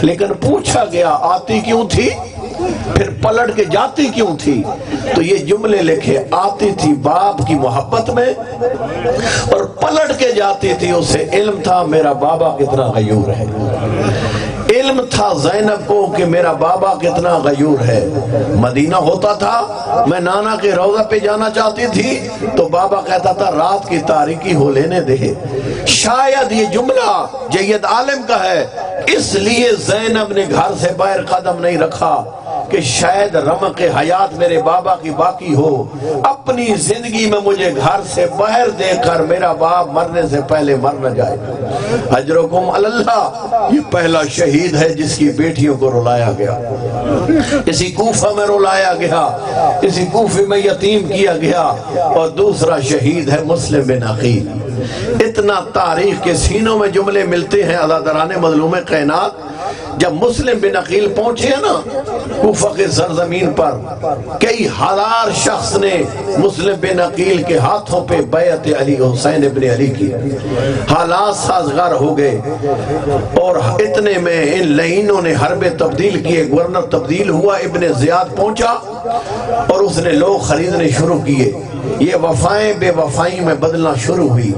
Speaker 1: لیکن پوچھا گیا آتی کیوں تھی پھر پلٹ کے جاتی کیوں تھی؟ تو یہ جملے لکھے، آتی تھی باپ کی محبت میں اور پلٹ کے جاتی تھی، اسے علم تھا میرا بابا کتنا غیور ہے، علم تھا زینب کو کہ میرا بابا کتنا غیور ہے۔ مدینہ ہوتا تھا، میں نانا کے روضہ پہ جانا چاہتی تھی تو بابا کہتا تھا رات کی تاریکی ہو لینے دے۔ شاید یہ جملہ جید عالم کا ہے، اس لیے زینب نے گھر سے باہر قدم نہیں رکھا کہ شاید رمق حیات میرے بابا کی باقی ہو، اپنی زندگی میں مجھے گھر سے باہر دے کر میرا باپ مرنے سے پہلے مر نہ جائے۔ اجرکم اللہ، یہ پہلا شہید ہے جس کی بیٹیوں کو رلایا گیا، اسی کوفہ میں رلایا گیا، اسی کوفے میں یتیم کیا گیا، اور دوسرا شہید ہے مسلم بن عقیل۔ اتنا تاریخ کے سینوں میں جملے ملتے ہیں عزاداران مظلوم کائنات۔ جب مسلم بن عقیل پہنچے ہیں نا کوفہ کے سرزمین پر، کئی ہزار شخص نے مسلم بن عقیل کے ہاتھوں پہ بیعت علی حسین ابن علی کی، حالات سازگار ہو گئے، اور اتنے میں ان لعینوں نے حرب تبدیل کیے، گورنر تبدیل ہوا، ابن زیاد پہنچا اور اس نے لوگ خریدنے شروع کیے، یہ وفائیں بے وفائی میں بدلنا شروع ہوئی۔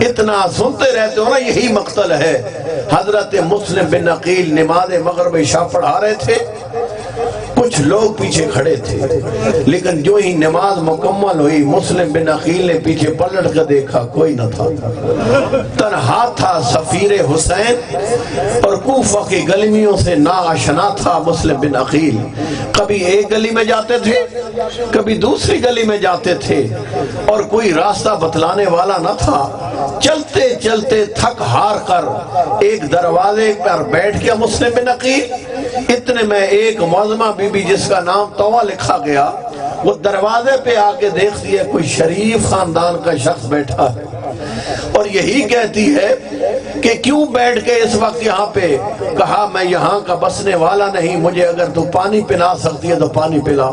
Speaker 1: اتنا سنتے رہتے ہو نا، یہی مقتل ہے۔ حضرت مسلم بن عقیل نماز مغرب عشاء پڑھا رہے تھے، کچھ کچھ لوگ پیچھے کھڑے تھے، لیکن جو ہی نماز مکمل ہوئی مسلم بن عقیل نے پیچھے پلٹ کر دیکھا، کوئی نہ تھا، تنہا تھا سفیر حسین، اور کوفہ کی گلیوں سے ناآشنا تھا مسلم بن عقیل۔ کبھی ایک گلی میں جاتے تھے، کبھی دوسری گلی میں جاتے تھے، اور کوئی راستہ بتلانے والا نہ تھا۔ چلتے چلتے تھک ہار کر ایک دروازے پر بیٹھ گیا مسلم بن عقیل۔ اتنے میں ایک معظمہ بی بی جس کا نام طوہ لکھا گیا، وہ دروازے پہ آ کے دیکھتی ہے کوئی شریف خاندان کا شخص بیٹھا ہے، اور یہی کہتی ہے کہ کیوں بیٹھ کے اس وقت یہاں پہ؟ کہا میں یہاں کا بسنے والا نہیں، مجھے اگر تو پانی پلا سکتی ہے تو پانی پلا۔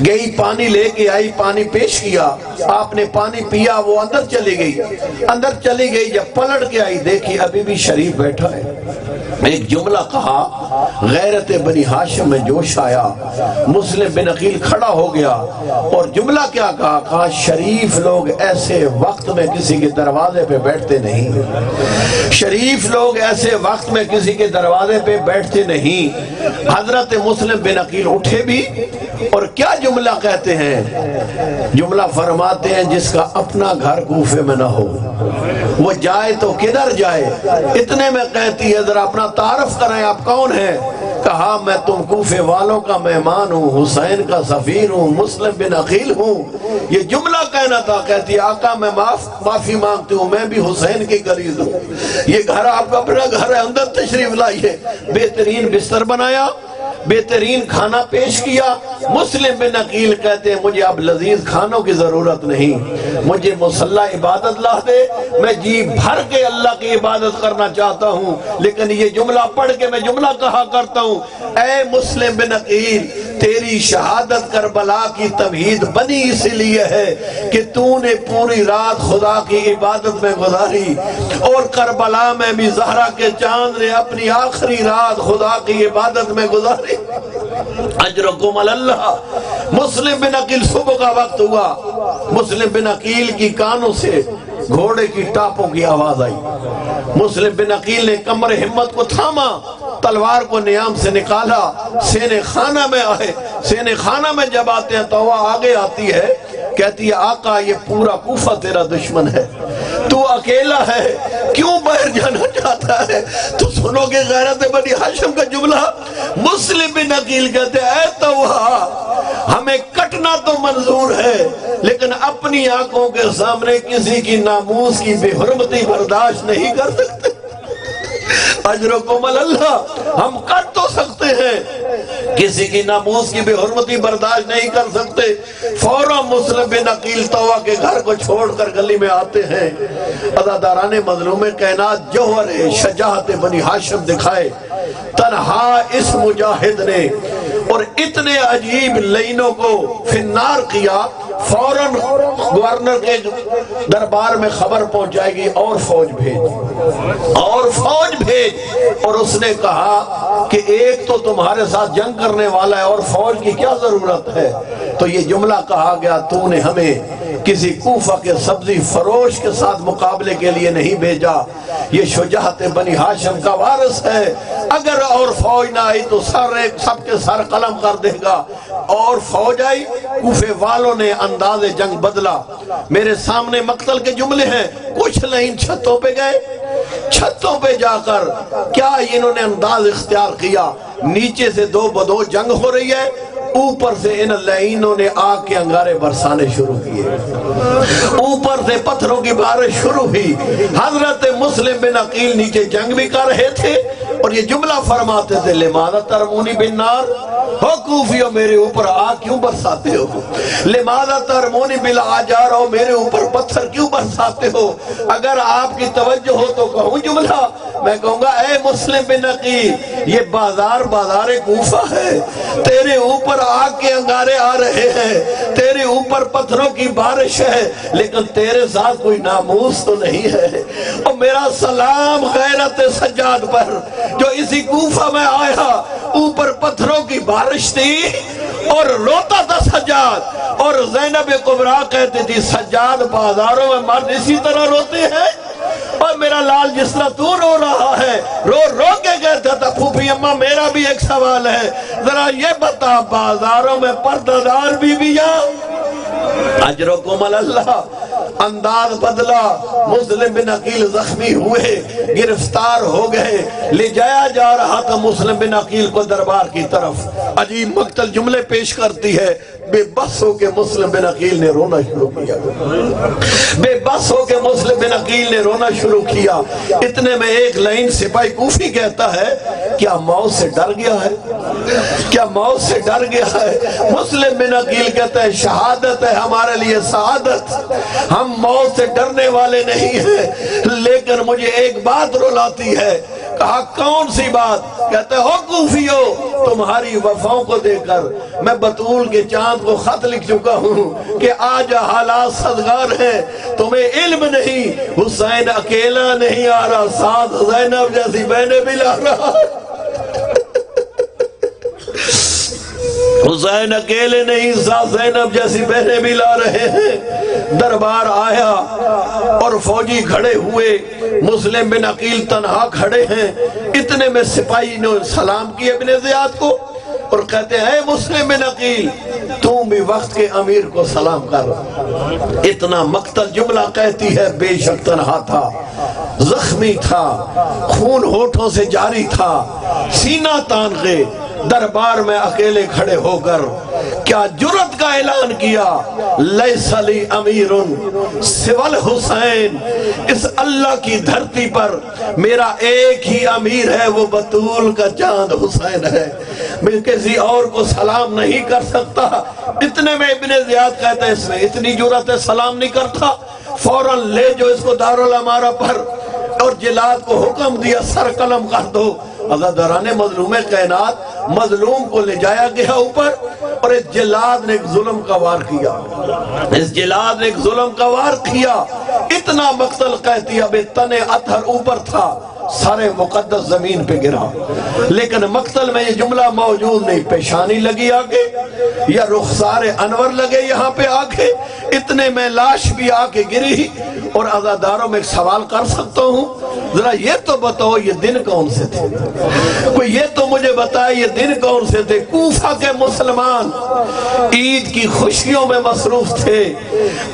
Speaker 1: گئی پانی لے کے آئی، پانی پیش کیا، آپ نے پانی پیا، وہ اندر چلی گئی، جب پلٹ کے آئی دیکھی ابھی بھی شریف بیٹھا ہے۔ ایک جملہ کہا، غیرت بنی ہاشم میں جوش آیا، مسلم بن عقیل کھڑا ہو گیا، اور جملہ کیا کہا؟ کہا شریف لوگ ایسے وقت میں کسی کے دروازے پہ بیٹھتے نہیں، شریف لوگ ایسے وقت میں کسی کے دروازے پہ بیٹھتے نہیں۔ حضرت مسلم بن عقیل اٹھے بھی، اور کیا جملہ کہتے ہیں؟ جملہ فرماتے ہیں جس کا اپنا گھر کوفے میں نہ ہو وہ جائے تو کدھر جائے؟ اتنے میں کہتی ہے ذرا اپنا تعارف کریں، آپ کون ہیں؟ کہا میں تم کوفے والوں کا مہمان ہوں، حسین کا سفیر ہوں، مسلم بن عقیل ہوں۔ یہ جملہ کہنا تھا۔ کہتی ہے آقا میں معافی مانگتی ہوں، میں بھی حسین کی غریض ہوں، یہ گھر آپ کا اپنا گھر ہے، اندر تشریف لائیے۔ بہترین بستر بنایا، بہترین کھانا پیش کیا۔ مسلم بن عقیل کہتے ہیں مجھے اب لذیذ کھانوں کی ضرورت نہیں، مجھے مصلی عبادت لا دے، میں جی بھر کے اللہ کی عبادت کرنا چاہتا ہوں۔ لیکن یہ جملہ پڑھ کے میں جملہ کہا کرتا ہوں، اے مسلم بن عقیل تیری شہادت کربلا کی تمہید بنی اس لیے ہے کہ تو نے پوری رات خدا کی عبادت میں گزاری، اور کربلا میں بھی زہرا کے چاند نے اپنی آخری رات خدا کی عبادت میں گزاری۔ اجرکم اللہ۔ مسلم بن عقیل صبح کا وقت ہوا، مسلم بن عقیل کی کانوں سے گھوڑے کی ٹاپوں کی آواز آئی۔ مسلم بن عقیل نے کمر ہمت کو تھاما، تلوار کو نیام سے نکالا، سینے خانہ میں آئے۔ سینے خانہ میں جب آتے ہیں تو وہ آگے آتی ہے، کہتی ہے آقا یہ پورا کوفہ تیرا دشمن ہے، تو اکیلا ہے، کیوں باہر جانا چاہتا ہے؟ تو سنو گے غیرت بنی ہاشم کا جملہ۔ مسلم بن عقیل کہتے ہیں اے توہا ہمیں کٹنا تو منظور ہے، لیکن اپنی آنکھوں کے سامنے کسی کی ناموس کی بے حرمتی برداشت نہیں کر سکتے۔ اجرکم اللہ، ہم کٹ تو سکتے ہیں، کسی کی ناموس کی بے حرمتی برداشت نہیں کر سکتے۔ فوراً مسلم بن عقیل طوہ کے گھر کو چھوڑ کر گلی میں آتے ہیں۔ عزاداران مظلوم کائنات جوہر شجاعت بنی ہاشم دکھائے تنہا اس مجاہد نے، اور اتنے عجیب لینوں کو فنار کیا۔ فوراً گورنر کے دربار میں خبر پہنچائے گی اور فوج بھیج، اور اس نے کہا کہ ایک تو تمہارے ساتھ جنگ کرنے والا ہے اور فوج کی کیا ضرورت ہے؟ تو یہ جملہ کہا گیا تو نے ہمیں کسی کوفہ کے سبزی فروش کے ساتھ مقابلے کے لیے نہیں بھیجا، یہ شجاعت بنی ہاشم کا وارث ہے، اگر اور فوج نہ آئی تو سب کے سر قلم کر دے گا۔ اور فوج آئی، کوفے والوں نے انداز جنگ بدلا۔ میرے سامنے مقتل کے جملے ہیں، کچھ نہیں چھتوں پہ گئے، چھتوں پہ جا کر کیا انہوں نے انداز اختیار کیا؟ نیچے سے دو بدو جنگ ہو رہی ہے، اوپر سے ان لعینوں نے آگ کے انگارے برسانے شروع کیے، اوپر سے پتھروں کی بارش شروع ہوئی۔ حضرت مسلم بن عقیل نیچے جنگ بھی کر رہے تھے، اور یہ جملہ فرماتے تھے لماذا ترمونی بالنار، ہو کوفیو میرے اوپر آگ کیوں برساتے ہو؟ لماذا ترمونی بالاحجار، ہو میرے اوپر پتھر کیوں برساتے ہو؟ اگر آپ کی توجہ ہو تو کہوں جملہ، میں کہوں گا اے مسلم بن عقیل یہ بازار کوفہ ہے، تیرے اوپر آگ کے انگارے آ رہے ہیں، تیرے اوپر پتھروں کی بارش ہے، لیکن تیرے ساتھ کوئی ناموس تو نہیں ہے۔ اور میرا سلام غیرت سجاد پر جو اسی کوفہ میں آیا، اوپر پتھروں کی بارش تھی اور روتا تھا سجاد، اور زینب کبریٰ کہتی تھی سجاد بازاروں میں مرد اسی طرح روتے ہیں، اور میرا لال جس طرح تو رو رہا ہے رو رو کے کہتا تھا پھوپھی اماں میرا بھی ایک سوال ہے، ذرا یہ بتا بازاروں میں پردہ دار بیویاں اجرکم اللہ، انداز بدلا، مسلم بن عقیل زخمی ہوئے، گرفتار ہو گئے، لے جایا جا رہا تھا مسلم بن عقیل کو دربار کی طرف، عجیب مقتل جملے پیش کرتی ہے، بے بس ہو کے مسلم بن عقیل نے رونا شروع کیا، بے بس ہو کے مسلم بن عقیل نے رونا شروع کیا۔ اتنے میں ایک لائن سپاہی کوفی کہتا ہے کیا موت سے ڈر گیا ہے، کیا موت سے ڈر گیا ہے؟ مسلم بن عقیل کہتا ہے شہادت ہے ہمارے لیے سعادت، ہم موت سے ڈرنے والے نہیں ہیں، لیکن مجھے ایک بات رلاتی ہے۔ کہا کون سی بات؟ کہتے ہو کوفیو تمہاری وفاؤں کو دے کر میں بطول کے چاند کو خط لکھ چکا ہوں کہ آج حالات سازگار ہیں، تمہیں علم نہیں حسین اکیلا نہیں آ رہا، ساتھ زینب جیسی بہنیں بھی لا رہا، حسین اکیلے نہیں ساتھ زینب جیسی بہنیں بھی لا رہے ہیں۔ دربار آیا اور فوجی کھڑے ہوئے، مسلم بن عقیل تنہا کھڑے ہیں، اتنے میں سپاہی نے سلام کیا ابن زیاد کو اور کہتے ہیں اے مسلم بن عقیل تم بھی وقت کے امیر کو سلام کر۔ اتنا مقتل جملہ کہتی ہے بے شک تنہا تھا، زخمی تھا، خون ہونٹوں سے جاری تھا، سینہ تان کے دربار میں اکیلے کھڑے ہو کر کیا جرت کا اعلان کیا، لیس لی امیر سوى الحسین، اس اللہ کی دھرتی پر میرا ایک ہی امیر ہے، وہ بطول کا چاند حسین ہے، میں کسی اور کو سلام نہیں کر سکتا۔ اتنے میں ابن زیاد کہتا ہے اس میں اتنی جرت ہے سلام نہیں کرتا، فوراً لے جو اس کو دارالامارہ پر، اور جلاد کو حکم دیا سر قلم کر دو۔ عزاداران مظلوم کائنات، مظلوم کو لے جایا گیا اوپر اور اس جلاد نے ایک ظلم کا وار کیا، اس جلاد نے ایک ظلم کا وار کیا، اتنا مقتل کہتی اب تن اطہر اوپر تھا، سارے مقدس زمین پہ گرا، لیکن مقتل میں یہ جملہ موجود نہیں، پیشانی لگی آگے یا رخسار انور لگے یہاں پہ آگے، اتنے میں لاش بھی آگے گری۔ اور عزاداروں میں ایک سوال کر سکتا ہوں، ذرا یہ تو بتاؤ یہ دن کون سے تھے؟ کوئی یہ تو مجھے بتائے یہ دن کون سے تھے؟ کوفہ کے مسلمان عید کی خوشیوں میں مصروف تھے،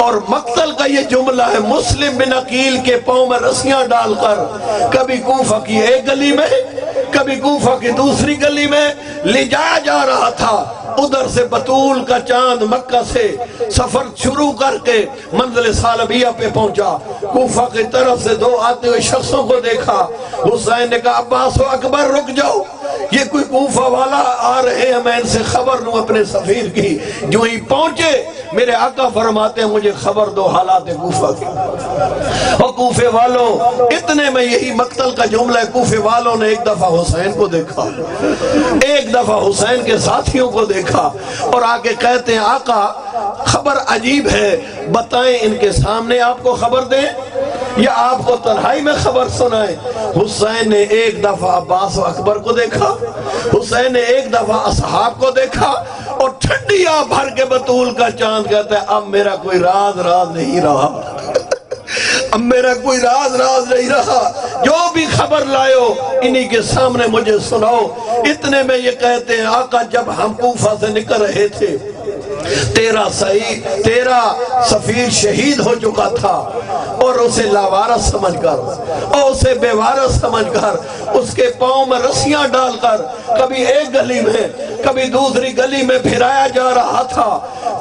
Speaker 1: اور مقتل کا یہ جملہ ہے مسلم بن عقیل کے پاؤں میں رسیاں ڈال کر کبھی کوفہ کی ایک گلی میں کبھی کوفہ کی دوسری گلی میں لے جایا جا رہا تھا۔ ادھر سے بطول کا چاند مکہ سے سفر شروع کر کے منزل سالبیہ پہ پہنچا، کوفہ کی طرف سے دو آتے ہوئے شخصوں کو دیکھا، حسین نے کہا عباس و اکبر رک جاؤ، یہ کوئی کوفہ والا آ رہے ہیں، میں ان سے خبر لوں اپنے سفیر کی۔ جو ہی پہنچے میرے آقا فرماتے ہیں مجھے خبر دو حالات کوفہ کی۔ اور کوفے والوں، اتنے میں یہی مقتل کا جملہ ہے، کوفے والوں نے ایک دفعہ حسین کو دیکھا، ایک دفعہ حسین کے ساتھیوں کو دیکھا، اور آگے کہتے ہیں آقا خبر عجیب ہے، بتائیں ان کے سامنے آپ کو خبر دیں یا آپ کو تنہائی میں خبر سنائیں؟ حسین نے ایک دفعہ عباس و اکبر کو دیکھا، حسین نے ایک دفعہ اصحاب کو دیکھا، اور ٹھنڈی آب بھر کے بطول کا چاند کہتا ہے اب میرا کوئی راز نہیں رہا، اب میرا کوئی راز نہیں رہا، جو بھی خبر لائے انہی کے سامنے مجھے سناؤ۔ اتنے میں یہ کہتے ہیں آقا جب ہم کوفہ سے نکل رہے تھے تیرا سفیر شہید ہو چکا تھا، اور اسے لاوارث سمجھ کر اور اسے بے وارث سمجھ کر اس کے پاؤں میں رسیاں ڈال کر کبھی ایک گلی میں کبھی دوسری گلی میں پھرایا جا رہا تھا،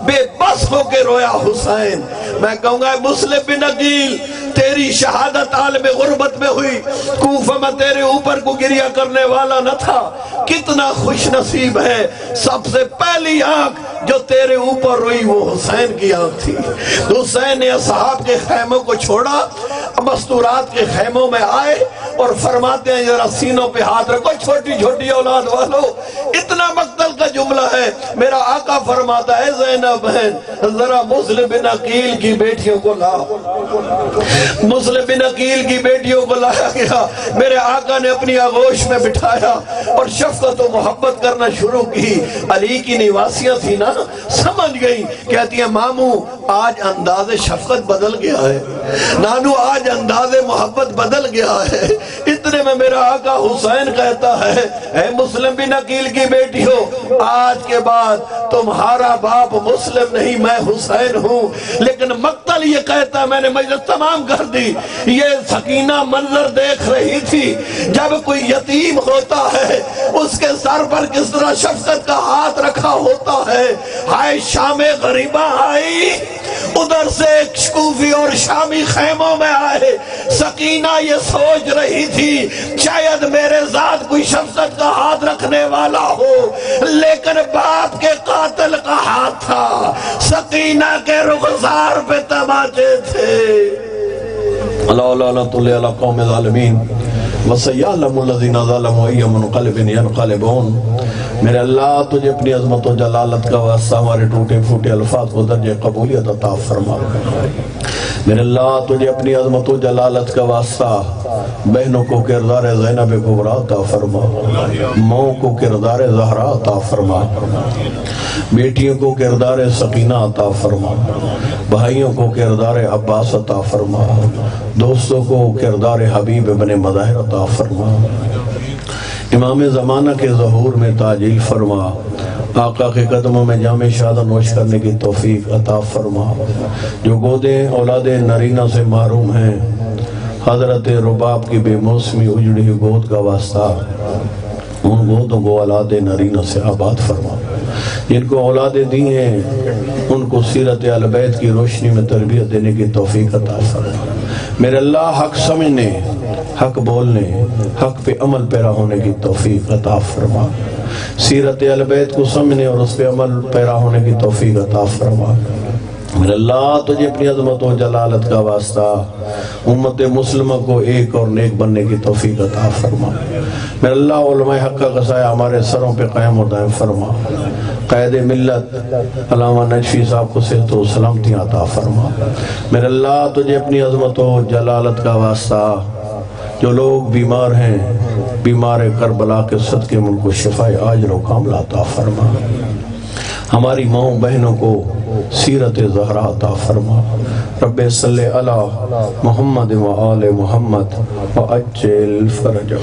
Speaker 1: بے بس ہو کے رویا حسین۔ میں کہوں گا مسلم بن عقیل تیری شہادت عالم غربت میں ہوئی، کوفہ میں تیرے اوپر کو گریہ کرنے والا نہ تھا، کتنا خوش نصیب ہے، سب سے پہلی آنکھ جو تیرے اوپر روئی وہ حسین کی آنکھ تھی۔ حسین نے اصحاب کے خیموں کو چھوڑا، مستورات کے خیموں میں آئے اور فرماتے ہیں ذرا سینوں پہ ہاتھ رکھو چھوٹی چھوٹی اولاد والو، اتنا مقتل کا جملہ ہے۔ میرا آقا فرماتا ہے زینب بہن ذرا مسلم بن عقیل کی بیٹیوں کو لا، مسلم بن عقیل کی بیٹیوں کو لایا گیا، میرے آقا نے اپنی آغوش میں بٹھایا اور شفقت و محبت کرنا شروع کی۔ علی کی نواسیاں تھی نا، سمجھ گئی، کہتی ہیں ماموں آج انداز شفقت بدل گیا ہے، نانو آج انداز محبت بدل گیا ہے۔ اتنے میں میرا آقا حسین کہتا ہے اے مسلم بن عقیل کی بیٹی ہو، آج کے بعد تمہارا باپ مسلم نہیں میں حسین ہوں۔ لیکن مقتل یہ کہتا ہے میں نے مجلس تمام کر دی، یہ سکینہ منظر دیکھ رہی تھی جب کوئی یتیم ہوتا ہے اس کے سر پر کس طرح شفقت کا ہاتھ رکھا ہوتا ہے۔ ہائے شام غریبہ آئی، ادھر سے کوفی اور شامی خیموں میں آئے، سکینہ یہ سوچ رہی تھی شاید میرے ذات کوئی شفقت کا ہاتھ رکھنے والا ہو، لیکن باپ کے قاتل کا ہاتھ تھا، سکینہ کے رخسار پہ تماچے تھے۔ اللہ لعنت اللہ علی قوم ظالمین وَسَيَعْلَمُ الَّذِينَ ظَلَمُوا أَيَّ مُنْقَلِبٍ يَنْقَلِبُونَ۔ میرے اللہ تجھے اپنی عظمت و جلالت کا واسطہ ہمارے ٹوٹے پھوٹے الفاظ کو درجہ قبولیت عطا فرما۔ میرے اللہ تجھے اپنی عظمت و جلالت کا واسطہ بہنوں کو کردار زینب کبریٰ عطا فرما، ماؤں کو کردار زہرا عطا فرما، بیٹیوں کو کردار سکینہ عطا فرما، بھائیوں کو کردار عباس عطا فرما، دوستوں کو کردار حبیب ابن مظاہر عطا فرما۔ امام زمانہ کے ظہور میں تعجیل فرما، آقا کے قدموں میں جام شہادہ نوش کرنے کی توفیق عطا فرما۔ جو گودیں اولاد نرینہ سے محروم ہیں حضرت رباب کی بے موسمی اجڑی گود کا واسطہ ان گودوں کو اولاد نرینہ سے آباد فرما۔ جن کو اولادیں دی ہیں ان کو سیرت اہل بیت کی روشنی میں تربیت دینے کی توفیق عطا فرما۔ میرے اللہ حق سمجھنے، حق بولنے، حق پہ عمل پیرا ہونے کی توفیق عطا فرما۔ سیرت اہل بیت کو سمجھنے اور اس پہ عمل پیرا ہونے کی توفیق عطا فرما۔ میرے اللہ تجھے اپنی عظمت و جلالت کا واسطہ امت مسلمہ کو ایک اور نیک بننے کی توفیق عطا فرما۔ میرے اللہ علماء حق کا قصائے ہمارے سروں پہ قائم و دائم فرما۔ قائد ملت علامہ نجفی صاحب کو صحت و سلامتی عطا فرما۔ میرے اللہ تجھے اپنی عظمت و جلالت کا واسطہ جو لوگ بیمار ہیں بیمار کربلا کے صدقے ان کو شفاء عاجل و کاملہ عطا فرما۔ ہماری ماؤں بہنوں کو سیرت زہرا عطا فرما۔ رب صلی علی محمد و آل محمد و اجل فرجہ۔